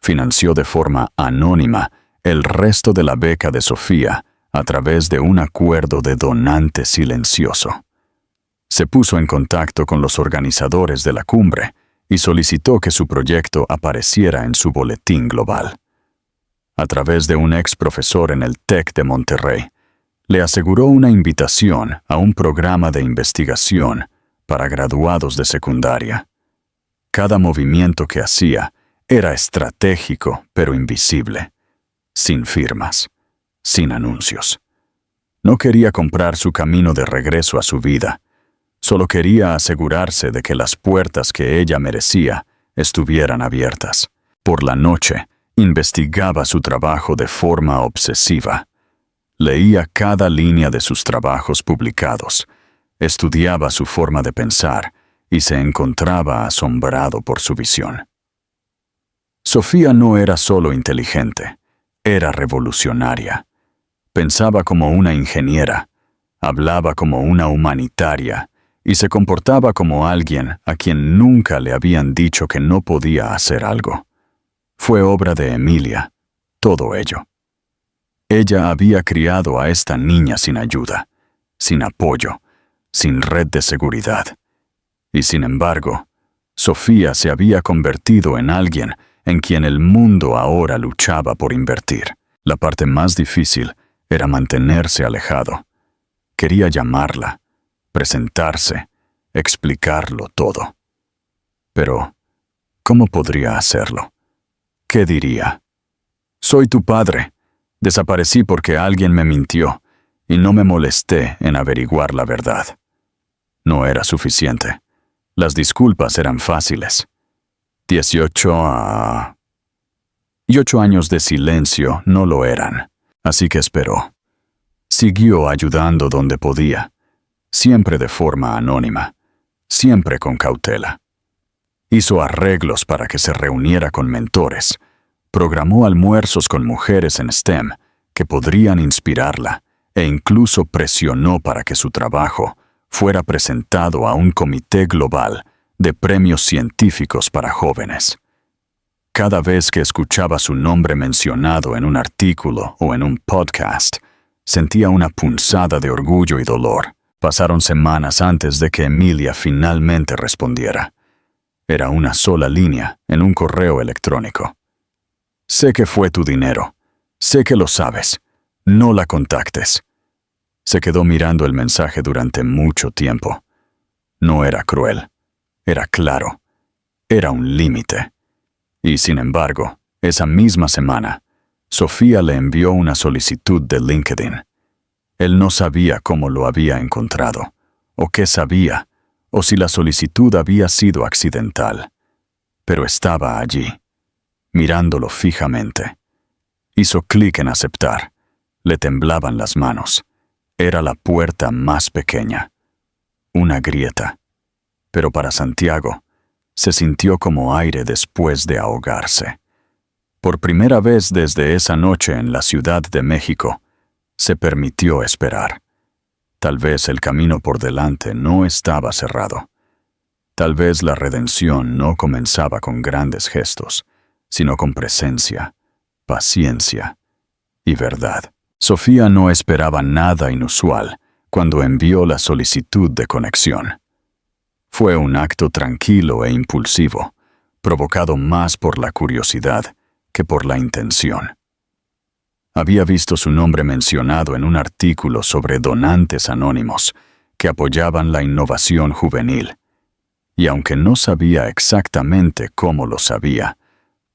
Financió de forma anónima el resto de la beca de Sofía a través de un acuerdo de donante silencioso. Se puso en contacto con los organizadores de la cumbre y solicitó que su proyecto apareciera en su boletín global. A través de un ex profesor en el TEC de Monterrey, le aseguró una invitación a un programa de investigación para graduados de secundaria. Cada movimiento que hacía era estratégico pero invisible, sin firmas, sin anuncios. No quería comprar su camino de regreso a su vida, solo quería asegurarse de que las puertas que ella merecía estuvieran abiertas. Por la noche, investigaba su trabajo de forma obsesiva. Leía cada línea de sus trabajos publicados, estudiaba su forma de pensar y se encontraba asombrado por su visión. Sofía no era solo inteligente, era revolucionaria. Pensaba como una ingeniera, hablaba como una humanitaria y se comportaba como alguien a quien nunca le habían dicho que no podía hacer algo. Fue obra de Emilia, todo ello. Ella había criado a esta niña sin ayuda, sin apoyo, sin red de seguridad. Y sin embargo, Sofía se había convertido en alguien en quien el mundo ahora luchaba por invertir. La parte más difícil era mantenerse alejado. Quería llamarla, presentarse, explicarlo todo. Pero, ¿cómo podría hacerlo? ¿Qué diría? Soy tu padre. Desaparecí porque alguien me mintió y no me molesté en averiguar la verdad. No era suficiente. Las disculpas eran fáciles. 8 años de silencio no lo eran, así que esperó. Siguió ayudando donde podía, siempre de forma anónima, siempre con cautela. Hizo arreglos para que se reuniera con mentores, programó almuerzos con mujeres en STEM que podrían inspirarla e incluso presionó para que su trabajo fuera presentado a un comité global de premios científicos para jóvenes. Cada vez que escuchaba su nombre mencionado en un artículo o en un podcast, sentía una punzada de orgullo y dolor. Pasaron semanas antes de que Emilia finalmente respondiera. Era una sola línea en un correo electrónico. Sé que fue tu dinero. Sé que lo sabes. No la contactes. Se quedó mirando el mensaje durante mucho tiempo. No era cruel. Era claro. Era un límite. Y sin embargo, esa misma semana, Sofía le envió una solicitud de LinkedIn. Él no sabía cómo lo había encontrado, o qué sabía, o si la solicitud había sido accidental. Pero estaba allí, mirándolo fijamente. Hizo clic en aceptar. Le temblaban las manos. Era la puerta más pequeña. Una grieta. Pero para Santiago, se sintió como aire después de ahogarse. Por primera vez desde esa noche en la Ciudad de México, se permitió esperar. Tal vez el camino por delante no estaba cerrado. Tal vez la redención no comenzaba con grandes gestos, sino con presencia, paciencia y verdad. Sofía no esperaba nada inusual cuando envió la solicitud de conexión. Fue un acto tranquilo e impulsivo, provocado más por la curiosidad que por la intención. Había visto su nombre mencionado en un artículo sobre donantes anónimos que apoyaban la innovación juvenil, y aunque no sabía exactamente cómo lo sabía,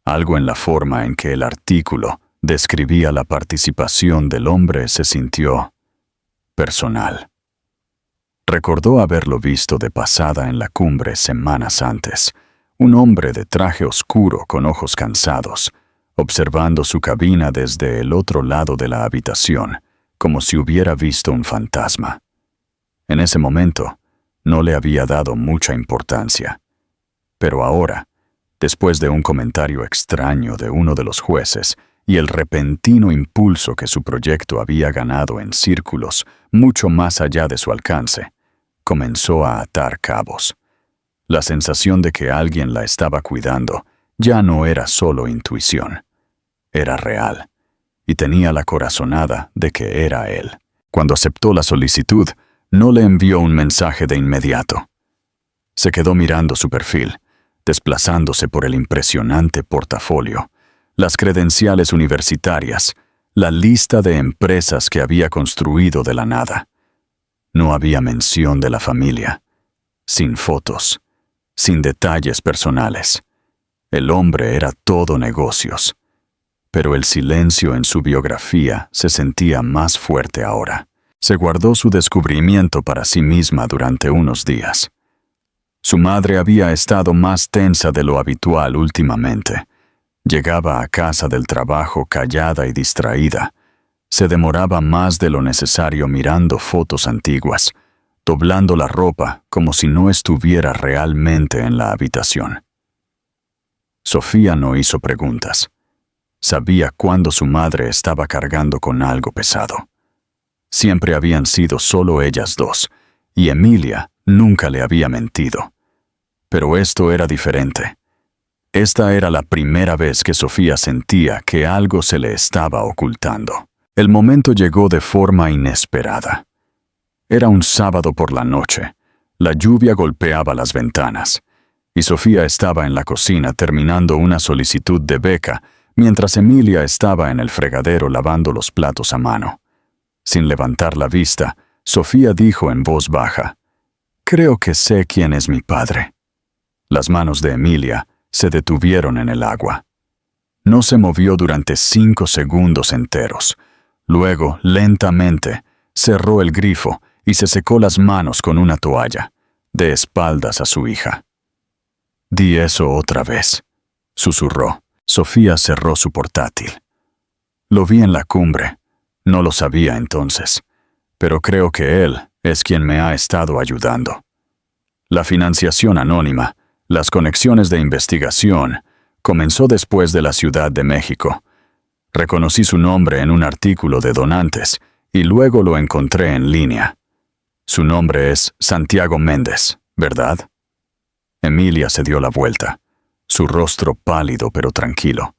algo en la forma en que el artículo describía la participación del hombre se sintió personal. Recordó haberlo visto de pasada en la cumbre semanas antes, un hombre de traje oscuro con ojos cansados, observando su cabina desde el otro lado de la habitación, como si hubiera visto un fantasma. En ese momento, no le había dado mucha importancia. Pero ahora, después de un comentario extraño de uno de los jueces y el repentino impulso que su proyecto había ganado en círculos mucho más allá de su alcance, comenzó a atar cabos. La sensación de que alguien la estaba cuidando ya no era solo intuición. Era real, y tenía la corazonada de que era él. Cuando aceptó la solicitud, no le envió un mensaje de inmediato. Se quedó mirando su perfil, desplazándose por el impresionante portafolio, las credenciales universitarias, la lista de empresas que había construido de la nada. No había mención de la familia, sin fotos, sin detalles personales. El hombre era todo negocios, pero el silencio en su biografía se sentía más fuerte ahora. Se guardó su descubrimiento para sí misma durante unos días. Su madre había estado más tensa de lo habitual últimamente. Llegaba a casa del trabajo callada y distraída. Se demoraba más de lo necesario mirando fotos antiguas, doblando la ropa como si no estuviera realmente en la habitación. Sofía no hizo preguntas. Sabía cuándo su madre estaba cargando con algo pesado. Siempre habían sido solo ellas dos, y Emilia nunca le había mentido. Pero esto era diferente. Esta era la primera vez que Sofía sentía que algo se le estaba ocultando. El momento llegó de forma inesperada. Era un sábado por la noche. La lluvia golpeaba las ventanas, y Sofía estaba en la cocina terminando una solicitud de beca, mientras Emilia estaba en el fregadero lavando los platos a mano. Sin levantar la vista, Sofía dijo en voz baja: «Creo que sé quién es mi padre». Las manos de Emilia se detuvieron en el agua. No se movió durante 5 segundos enteros. Luego, lentamente, cerró el grifo y se secó las manos con una toalla, de espaldas a su hija. «Di eso otra vez», susurró. Sofía cerró su portátil. «Lo vi en la cumbre. No lo sabía entonces, pero creo que él es quien me ha estado ayudando. La financiación anónima, las conexiones de investigación, comenzó después de la Ciudad de México. Reconocí su nombre en un artículo de donantes y luego lo encontré en línea. Su nombre es Santiago Méndez, ¿verdad?» Emilia se dio la vuelta, su rostro pálido pero tranquilo.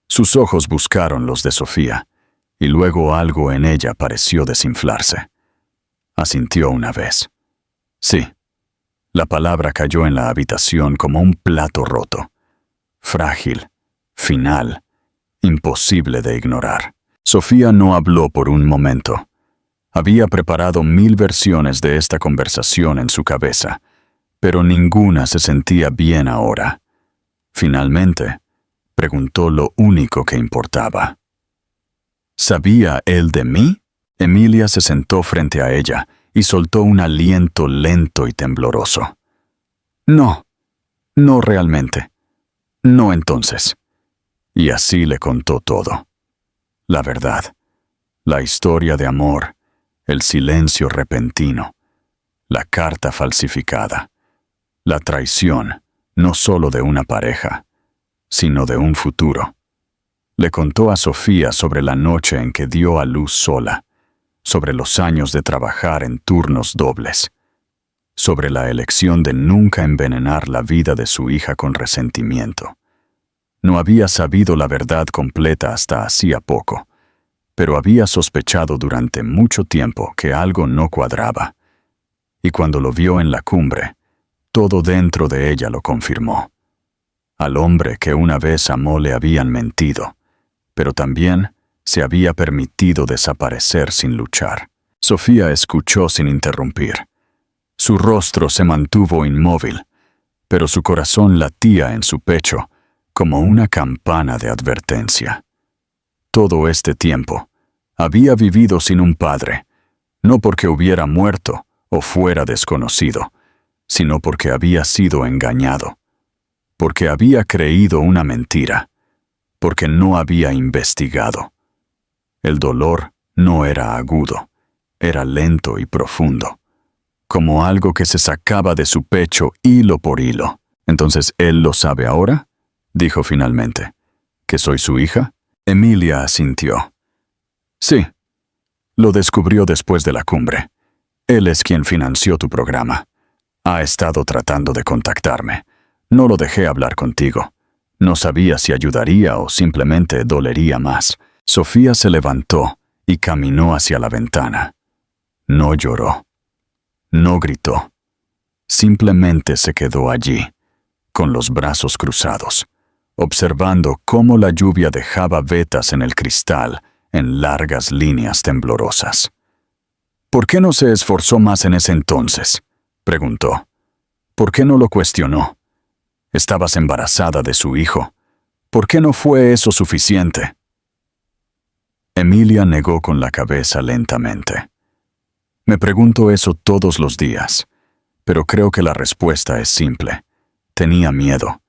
Sus ojos buscaron los de Sofía, y luego algo en ella pareció desinflarse. Asintió una vez. «Sí». La palabra cayó en la habitación como un plato roto. Frágil, final, imposible de ignorar. Sofía no habló por un momento. Había preparado 1000 versiones de esta conversación en su cabeza, pero ninguna se sentía bien ahora. Finalmente, preguntó lo único que importaba. ¿Sabía él de mí? Emilia se sentó frente a ella y soltó un aliento lento y tembloroso. «No, no realmente. No entonces». Y así le contó todo. La verdad, la historia de amor, el silencio repentino, la carta falsificada, la traición, no solo de una pareja, sino de un futuro. Le contó a Sofía sobre la noche en que dio a luz sola, sobre los años de trabajar en turnos dobles, sobre la elección de nunca envenenar la vida de su hija con resentimiento. No había sabido la verdad completa hasta hacía poco, pero había sospechado durante mucho tiempo que algo no cuadraba, y cuando lo vio en la cumbre, todo dentro de ella lo confirmó. Al hombre que una vez amó le habían mentido, pero también se había permitido desaparecer sin luchar. Sofía escuchó sin interrumpir. Su rostro se mantuvo inmóvil, pero su corazón latía en su pecho como una campana de advertencia. Todo este tiempo, había vivido sin un padre, no porque hubiera muerto o fuera desconocido, sino porque había sido engañado, porque había creído una mentira, porque no había investigado. El dolor no era agudo, era lento y profundo, como algo que se sacaba de su pecho hilo por hilo. «¿Entonces él lo sabe ahora?», dijo finalmente. «¿Que soy su hija?». Emilia asintió. «Sí. Lo descubrió después de la cumbre. Él es quien financió tu programa. Ha estado tratando de contactarme. No lo dejé hablar contigo. No sabía si ayudaría o simplemente dolería más». Sofía se levantó y caminó hacia la ventana. No lloró. No gritó. Simplemente se quedó allí, con los brazos cruzados, observando cómo la lluvia dejaba vetas en el cristal en largas líneas temblorosas. «¿Por qué no se esforzó más en ese entonces?», preguntó. «¿Por qué no lo cuestionó? Estabas embarazada de su hijo. ¿Por qué no fue eso suficiente?». Emilia negó con la cabeza lentamente. «Me pregunto eso todos los días, pero creo que la respuesta es simple. Tenía miedo,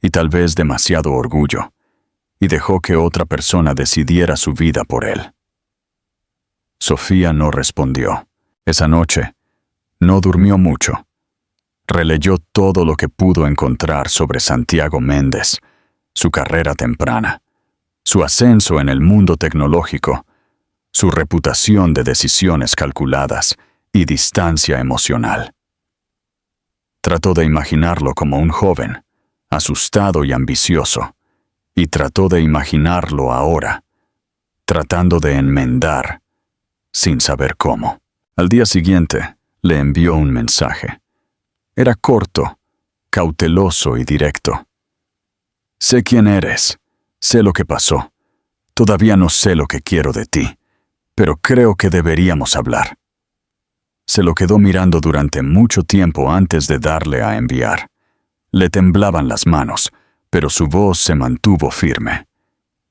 y tal vez demasiado orgullo, y dejó que otra persona decidiera su vida por él». Sofía no respondió. Esa noche, no durmió mucho. Releyó todo lo que pudo encontrar sobre Santiago Méndez, su carrera temprana, su ascenso en el mundo tecnológico, su reputación de decisiones calculadas y distancia emocional. Trató de imaginarlo como un joven, asustado y ambicioso, y trató de imaginarlo ahora, tratando de enmendar, sin saber cómo. Al día siguiente, le envió un mensaje. Era corto, cauteloso y directo. Sé quién eres, sé lo que pasó. Todavía no sé lo que quiero de ti, pero creo que deberíamos hablar. Se lo quedó mirando durante mucho tiempo antes de darle a enviar. Le temblaban las manos, pero su voz se mantuvo firme.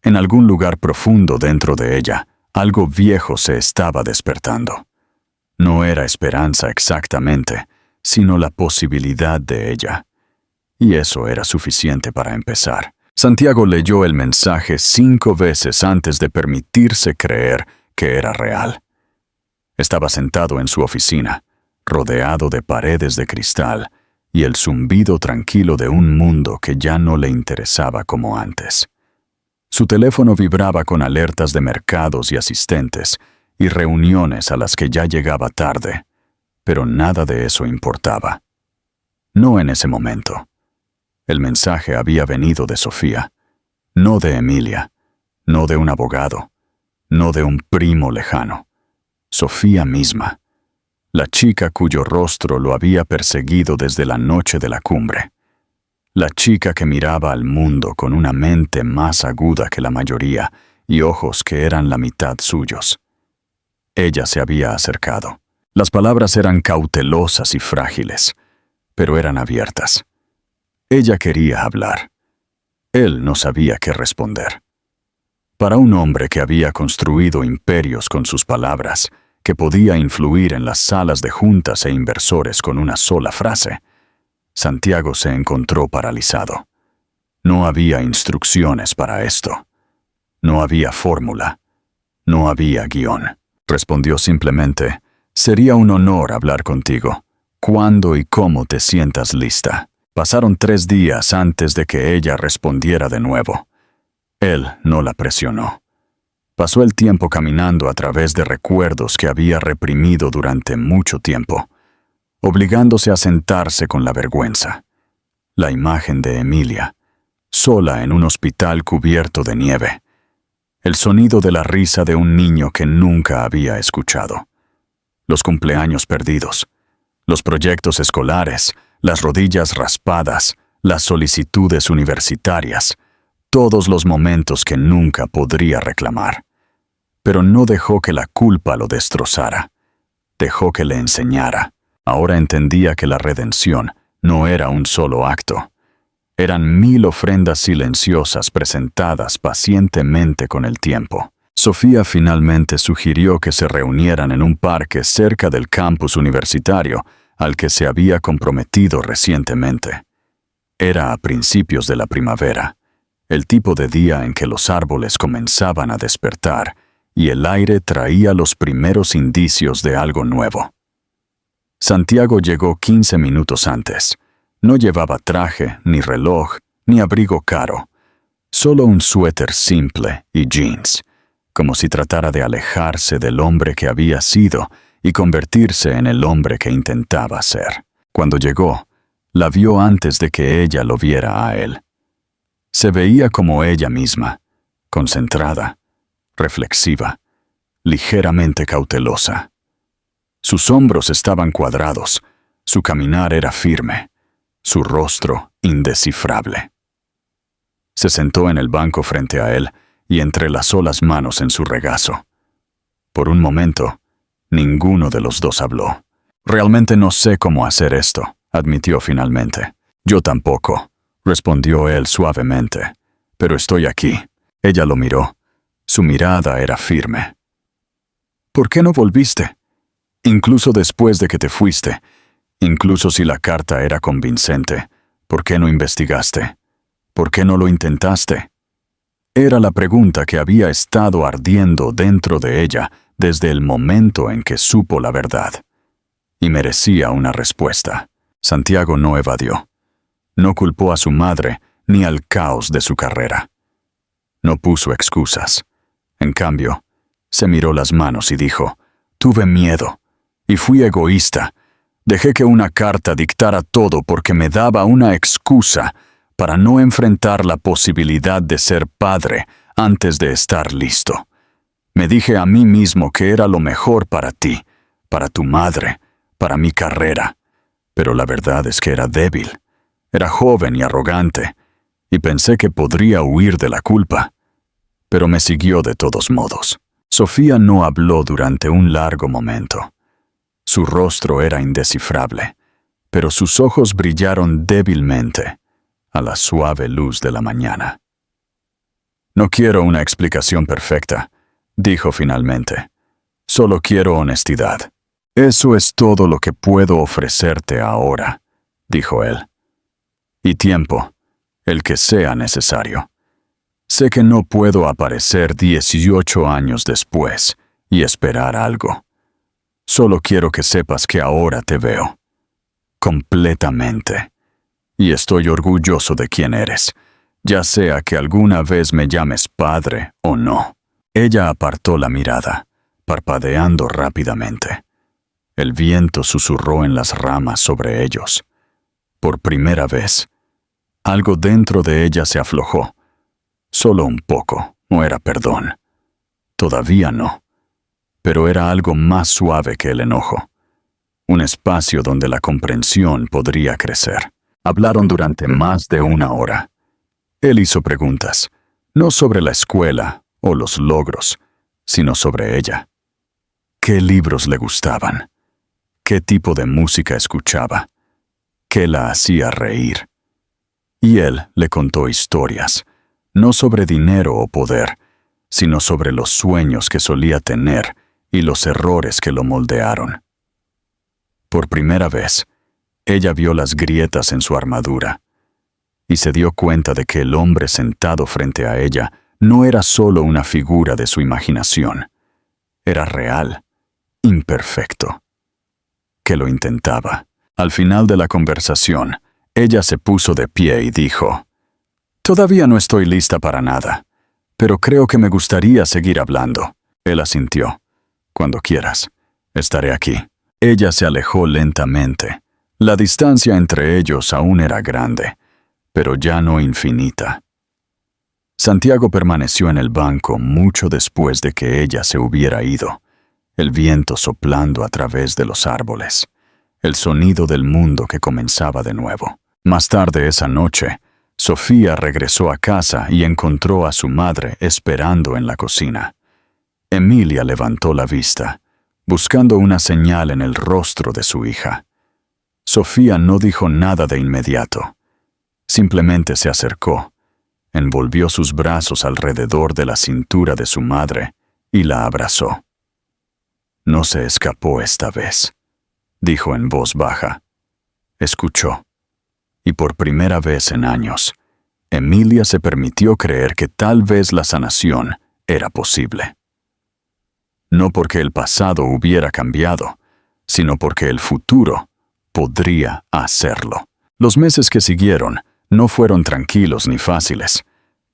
En algún lugar profundo dentro de ella, algo viejo se estaba despertando. No era esperanza exactamente, sino la posibilidad de ella. Y eso era suficiente para empezar. Santiago leyó el mensaje 5 veces antes de permitirse creer que era real. Estaba sentado en su oficina, rodeado de paredes de cristal y el zumbido tranquilo de un mundo que ya no le interesaba como antes. Su teléfono vibraba con alertas de mercados y asistentes y reuniones a las que ya llegaba tarde, pero nada de eso importaba. No en ese momento. El mensaje había venido de Sofía, no de Emilia, no de un abogado, no de un primo lejano. Sofía misma, la chica cuyo rostro lo había perseguido desde la noche de la cumbre. La chica que miraba al mundo con una mente más aguda que la mayoría y ojos que eran la mitad suyos. Ella se había acercado. Las palabras eran cautelosas y frágiles, pero eran abiertas. Ella quería hablar. Él no sabía qué responder. Para un hombre que había construido imperios con sus palabras, que podía influir en las salas de juntas e inversores con una sola frase, Santiago se encontró paralizado. No había instrucciones para esto. No había fórmula. No había guión. Respondió simplemente, «Sería un honor hablar contigo. ¿Cuándo y cómo te sientas lista?» Pasaron 3 días antes de que ella respondiera de nuevo. Él no la presionó. Pasó el tiempo caminando a través de recuerdos que había reprimido durante mucho tiempo, obligándose a sentarse con la vergüenza. La imagen de Emilia, sola en un hospital cubierto de nieve. El sonido de la risa de un niño que nunca había escuchado. Los cumpleaños perdidos. Los proyectos escolares, las rodillas raspadas, las solicitudes universitarias, todos los momentos que nunca podría reclamar. Pero no dejó que la culpa lo destrozara. Dejó que le enseñara. Ahora entendía que la redención no era un solo acto. Eran 1000 ofrendas silenciosas presentadas pacientemente con el tiempo. Sofía finalmente sugirió que se reunieran en un parque cerca del campus universitario al que se había comprometido recientemente. Era a principios de la primavera, el tipo de día en que los árboles comenzaban a despertar y el aire traía los primeros indicios de algo nuevo. Santiago llegó 15 minutos antes. No llevaba traje, ni reloj, ni abrigo caro. Solo un suéter simple y jeans, como si tratara de alejarse del hombre que había sido y convertirse en el hombre que intentaba ser. Cuando llegó, la vio antes de que ella lo viera a él. Se veía como ella misma, concentrada, reflexiva, ligeramente cautelosa. Sus hombros estaban cuadrados, su caminar era firme, su rostro indescifrable. Se sentó en el banco frente a él y entrelazó las manos en su regazo. Por un momento, ninguno de los dos habló. «Realmente no sé cómo hacer esto», admitió finalmente. «Yo tampoco», respondió él suavemente. «Pero estoy aquí». Ella lo miró. Su mirada era firme. «¿Por qué no volviste? Incluso después de que te fuiste, incluso si la carta era convincente, ¿por qué no investigaste? ¿Por qué no lo intentaste?» Era la pregunta que había estado ardiendo dentro de ella desde el momento en que supo la verdad. Y merecía una respuesta. Santiago no evadió. No culpó a su madre ni al caos de su carrera. No puso excusas. En cambio, se miró las manos y dijo, «Tuve miedo, y fui egoísta. Dejé que una carta dictara todo porque me daba una excusa para no enfrentar la posibilidad de ser padre antes de estar listo. Me dije a mí mismo que era lo mejor para ti, para tu madre, para mi carrera. Pero la verdad es que era débil. Era joven y arrogante, y pensé que podría huir de la culpa, pero me siguió de todos modos. Sofía no habló durante un largo momento. Su rostro era indescifrable, pero sus ojos brillaron débilmente a la suave luz de la mañana. «No quiero una explicación perfecta», dijo finalmente. «Solo quiero honestidad». «Eso es todo lo que puedo ofrecerte ahora», dijo él. «Y tiempo, el que sea necesario. Sé que no puedo aparecer 18 años después y esperar algo. Solo quiero que sepas que ahora te veo. Completamente. Y estoy orgulloso de quién eres, ya sea que alguna vez me llames padre o no». Ella apartó la mirada, parpadeando rápidamente. El viento susurró en las ramas sobre ellos. Por primera vez, algo dentro de ella se aflojó. Solo un poco, no era perdón. Todavía no. Pero era algo más suave que el enojo. Un espacio donde la comprensión podría crecer. Hablaron durante más de una hora. Él hizo preguntas, no sobre la escuela o los logros, sino sobre ella. ¿Qué libros le gustaban? ¿Qué tipo de música escuchaba? ¿Qué la hacía reír? Y él le contó historias, no sobre dinero o poder, sino sobre los sueños que solía tener y los errores que lo moldearon. Por primera vez, ella vio las grietas en su armadura y se dio cuenta de que el hombre sentado frente a ella no era solo una figura de su imaginación. Era real, imperfecto. Que lo intentaba. Al final de la conversación, ella se puso de pie y dijo: «Todavía no estoy lista para nada, pero creo que me gustaría seguir hablando». Él asintió. «Cuando quieras, estaré aquí». Ella se alejó lentamente. La distancia entre ellos aún era grande, pero ya no infinita. Santiago permaneció en el banco mucho después de que ella se hubiera ido, el viento soplando a través de los árboles, el sonido del mundo que comenzaba de nuevo. Más tarde esa noche, Sofía regresó a casa y encontró a su madre esperando en la cocina. Emilia levantó la vista, buscando una señal en el rostro de su hija. Sofía no dijo nada de inmediato. Simplemente se acercó, envolvió sus brazos alrededor de la cintura de su madre y la abrazó. «No se escapó esta vez», dijo en voz baja. Escuchó. Y por primera vez en años, Emilia se permitió creer que tal vez la sanación era posible. No porque el pasado hubiera cambiado, sino porque el futuro podría hacerlo. Los meses que siguieron no fueron tranquilos ni fáciles,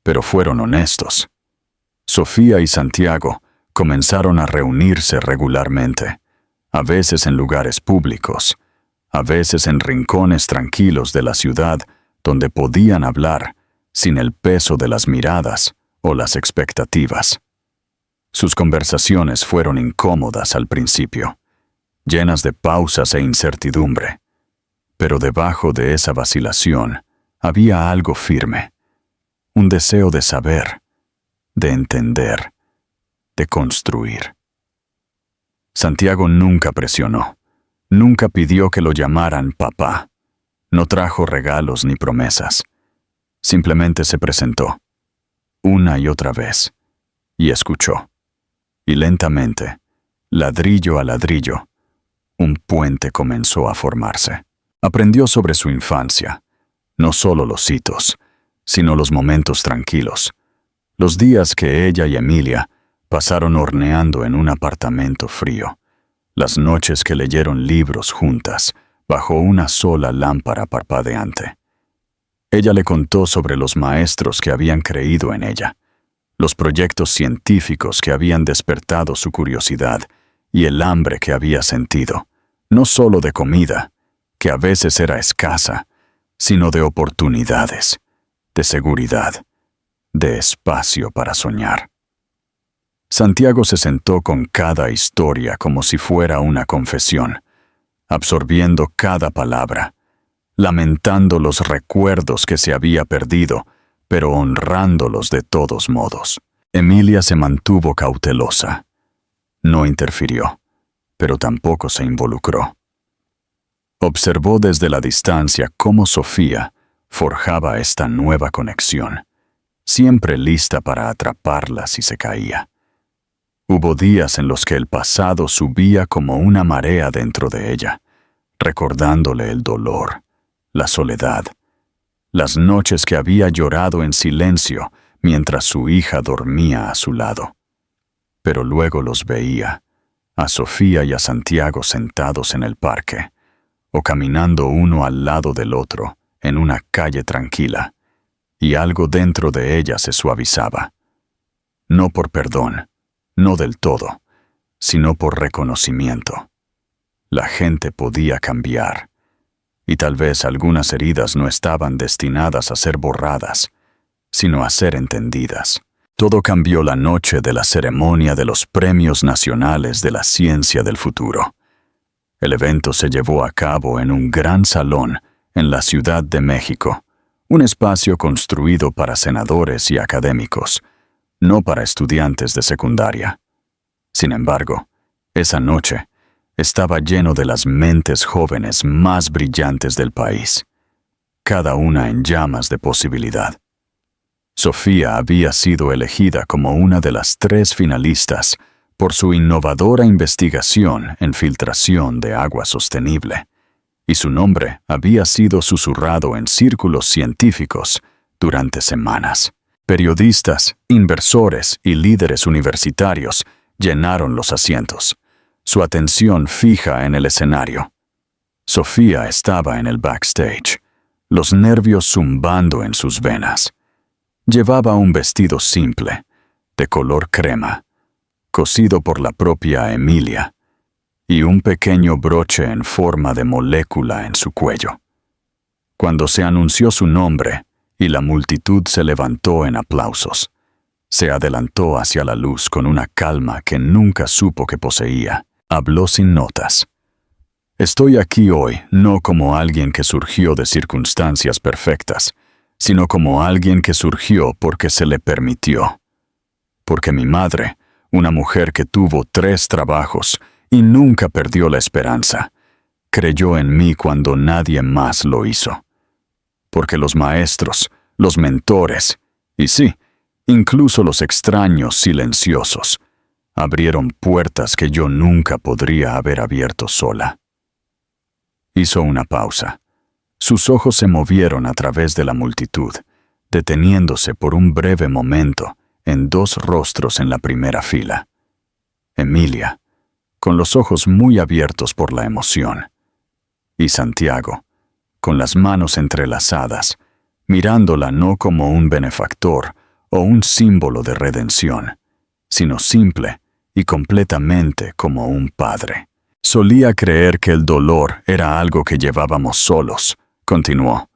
pero fueron honestos. Sofía y Santiago comenzaron a reunirse regularmente, a veces en lugares públicos, a veces en rincones tranquilos de la ciudad donde podían hablar sin el peso de las miradas o las expectativas. Sus conversaciones fueron incómodas al principio, llenas de pausas e incertidumbre, pero debajo de esa vacilación había algo firme, un deseo de saber, de entender, de construir. Santiago nunca presionó, nunca pidió que lo llamaran papá, no trajo regalos ni promesas. Simplemente se presentó, una y otra vez, y escuchó. Y lentamente, ladrillo a ladrillo, un puente comenzó a formarse. Aprendió sobre su infancia, no solo los hitos, sino los momentos tranquilos, los días que ella y Emilia pasaron horneando en un apartamento frío, las noches que leyeron libros juntas bajo una sola lámpara parpadeante. Ella le contó sobre los maestros que habían creído en ella, los proyectos científicos que habían despertado su curiosidad y el hambre que había sentido, no solo de comida, que a veces era escasa, sino de oportunidades, de seguridad, de espacio para soñar. Santiago se sentó con cada historia como si fuera una confesión, absorbiendo cada palabra, lamentando los recuerdos que se había perdido, pero honrándolos de todos modos. Emilia se mantuvo cautelosa. No interfirió, pero tampoco se involucró. Observó desde la distancia cómo Sofía forjaba esta nueva conexión, siempre lista para atraparla si se caía. Hubo días en los que el pasado subía como una marea dentro de ella, recordándole el dolor, la soledad, las noches que había llorado en silencio mientras su hija dormía a su lado. Pero luego los veía, a Sofía y a Santiago sentados en el parque, o caminando uno al lado del otro en una calle tranquila, y algo dentro de ella se suavizaba. No por perdón, no del todo, sino por reconocimiento. La gente podía cambiar, y tal vez algunas heridas no estaban destinadas a ser borradas, sino a ser entendidas. Todo cambió la noche de la ceremonia de los Premios Nacionales de la Ciencia del Futuro. El evento se llevó a cabo en un gran salón en la Ciudad de México, un espacio construido para senadores y académicos, no para estudiantes de secundaria. Sin embargo, esa noche estaba lleno de las mentes jóvenes más brillantes del país, cada una en llamas de posibilidad. Sofía había sido elegida como una de las 3 finalistas por su innovadora investigación en filtración de agua sostenible, y su nombre había sido susurrado en círculos científicos durante semanas. Periodistas, inversores y líderes universitarios llenaron los asientos, su atención fija en el escenario. Sofía estaba en el backstage, los nervios zumbando en sus venas. Llevaba un vestido simple, de color crema, cosido por la propia Emilia, y un pequeño broche en forma de molécula en su cuello. Cuando se anunció su nombre y la multitud se levantó en aplausos, se adelantó hacia la luz con una calma que nunca supo que poseía. Habló sin notas. Estoy aquí hoy no como alguien que surgió de circunstancias perfectas, sino como alguien que surgió porque se le permitió. Porque mi madre, una mujer que tuvo 3 trabajos y nunca perdió la esperanza, creyó en mí cuando nadie más lo hizo. Porque los maestros, los mentores, y sí, incluso los extraños silenciosos, abrieron puertas que yo nunca podría haber abierto sola. Hizo una pausa. Sus ojos se movieron a través de la multitud, deteniéndose por un breve momento en 2 rostros en la primera fila. Emilia, con los ojos muy abiertos por la emoción, y Santiago, con las manos entrelazadas, mirándola no como un benefactor o un símbolo de redención, sino simple y completamente como un padre. Solía creer que el dolor era algo que llevábamos solos, continuó,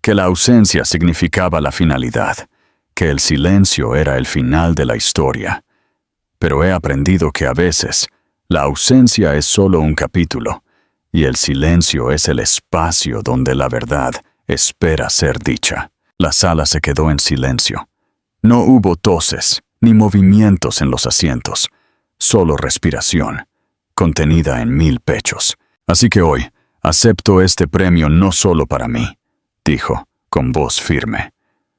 que la ausencia significaba la finalidad, que el silencio era el final de la historia. Pero he aprendido que a veces la ausencia es solo un capítulo, y el silencio es el espacio donde la verdad espera ser dicha. La sala se quedó en silencio. No hubo toses ni movimientos en los asientos, solo respiración, contenida en 1000 pechos. Así que hoy acepto este premio no solo para mí, dijo, con voz firme,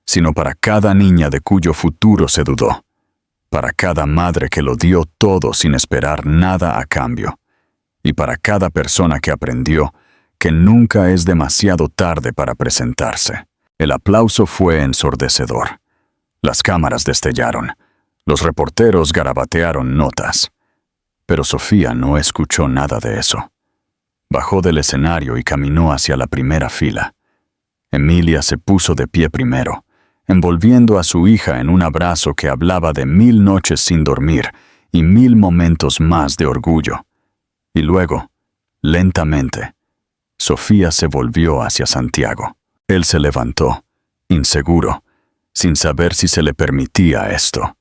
sino para cada niña de cuyo futuro se dudó, para cada madre que lo dio todo sin esperar nada a cambio, y para cada persona que aprendió que nunca es demasiado tarde para presentarse. El aplauso fue ensordecedor. Las cámaras destellaron. Los reporteros garabatearon notas. Pero Sofía no escuchó nada de eso. Bajó del escenario y caminó hacia la primera fila. Emilia se puso de pie primero, envolviendo a su hija en un abrazo que hablaba de 1000 noches sin dormir y 1000 momentos más de orgullo. Y luego, lentamente, Sofía se volvió hacia Santiago. Él se levantó, inseguro, sin saber si se le permitía esto.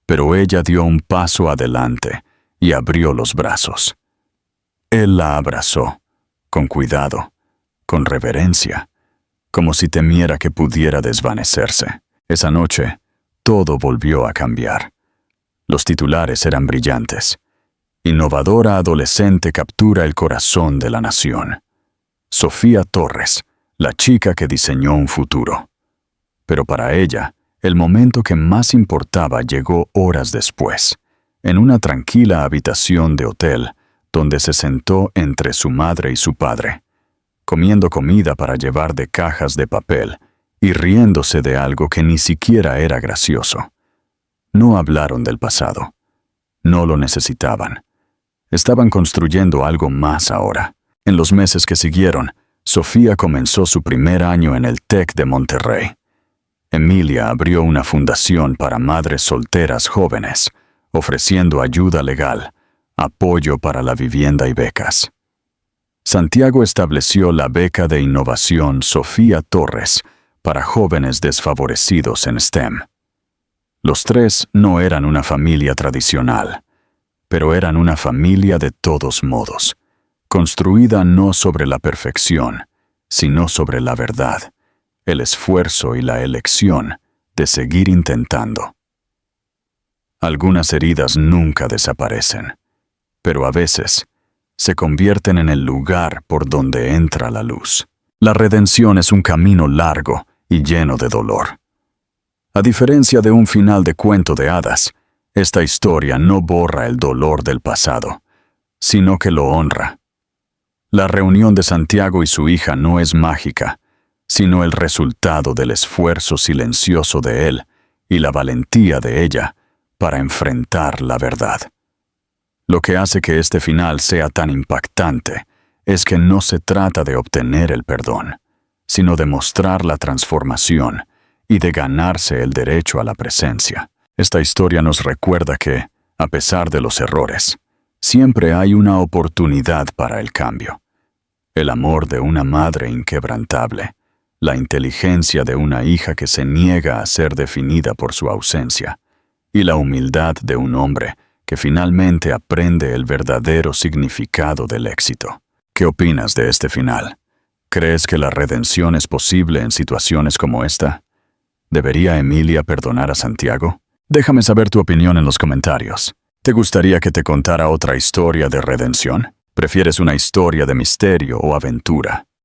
Pero ella dio un paso adelante y abrió los brazos. Él la abrazó, con cuidado, con reverencia, como si temiera que pudiera desvanecerse. Esa noche, todo volvió a cambiar. Los titulares eran brillantes. Innovadora adolescente captura el corazón de la nación. Sofía Torres, la chica que diseñó un futuro. Pero para ella, el momento que más importaba llegó horas después, en una tranquila habitación de hotel, donde se sentó entre su madre y su padre, comiendo comida para llevar de cajas de papel y riéndose de algo que ni siquiera era gracioso. No hablaron del pasado. No lo necesitaban. Estaban construyendo algo más ahora. En los meses que siguieron, Sofía comenzó su primer año en el TEC de Monterrey. Emilia abrió una fundación para madres solteras jóvenes, ofreciendo ayuda legal, apoyo para la vivienda y becas. Santiago estableció la beca de innovación Sofía Torres para jóvenes desfavorecidos en STEM. Los tres no eran una familia tradicional, pero eran una familia de todos modos, construida no sobre la perfección, sino sobre la verdad, el esfuerzo y la elección de seguir intentando. Algunas heridas nunca desaparecen, pero a veces se convierten en el lugar por donde entra la luz. La redención es un camino largo y lleno de dolor. A diferencia de un final de cuento de hadas, esta historia no borra el dolor del pasado, sino que lo honra. La reunión de Santiago y su hija no es mágica, sino el resultado del esfuerzo silencioso de él y la valentía de ella para enfrentar la verdad. Lo que hace que este final sea tan impactante es que no se trata de obtener el perdón, sino de mostrar la transformación y de ganarse el derecho a la presencia. Esta historia nos recuerda que, a pesar de los errores, siempre hay una oportunidad para el cambio. El amor de una madre inquebrantable, la inteligencia de una hija que se niega a ser definida por su ausencia, y la humildad de un hombre que finalmente aprende el verdadero significado del éxito. ¿Qué opinas de este final? ¿Crees que la redención es posible en situaciones como esta? ¿Debería Emilia perdonar a Santiago? Déjame saber tu opinión en los comentarios. ¿Te gustaría que te contara otra historia de redención? ¿Prefieres una historia de misterio o aventura?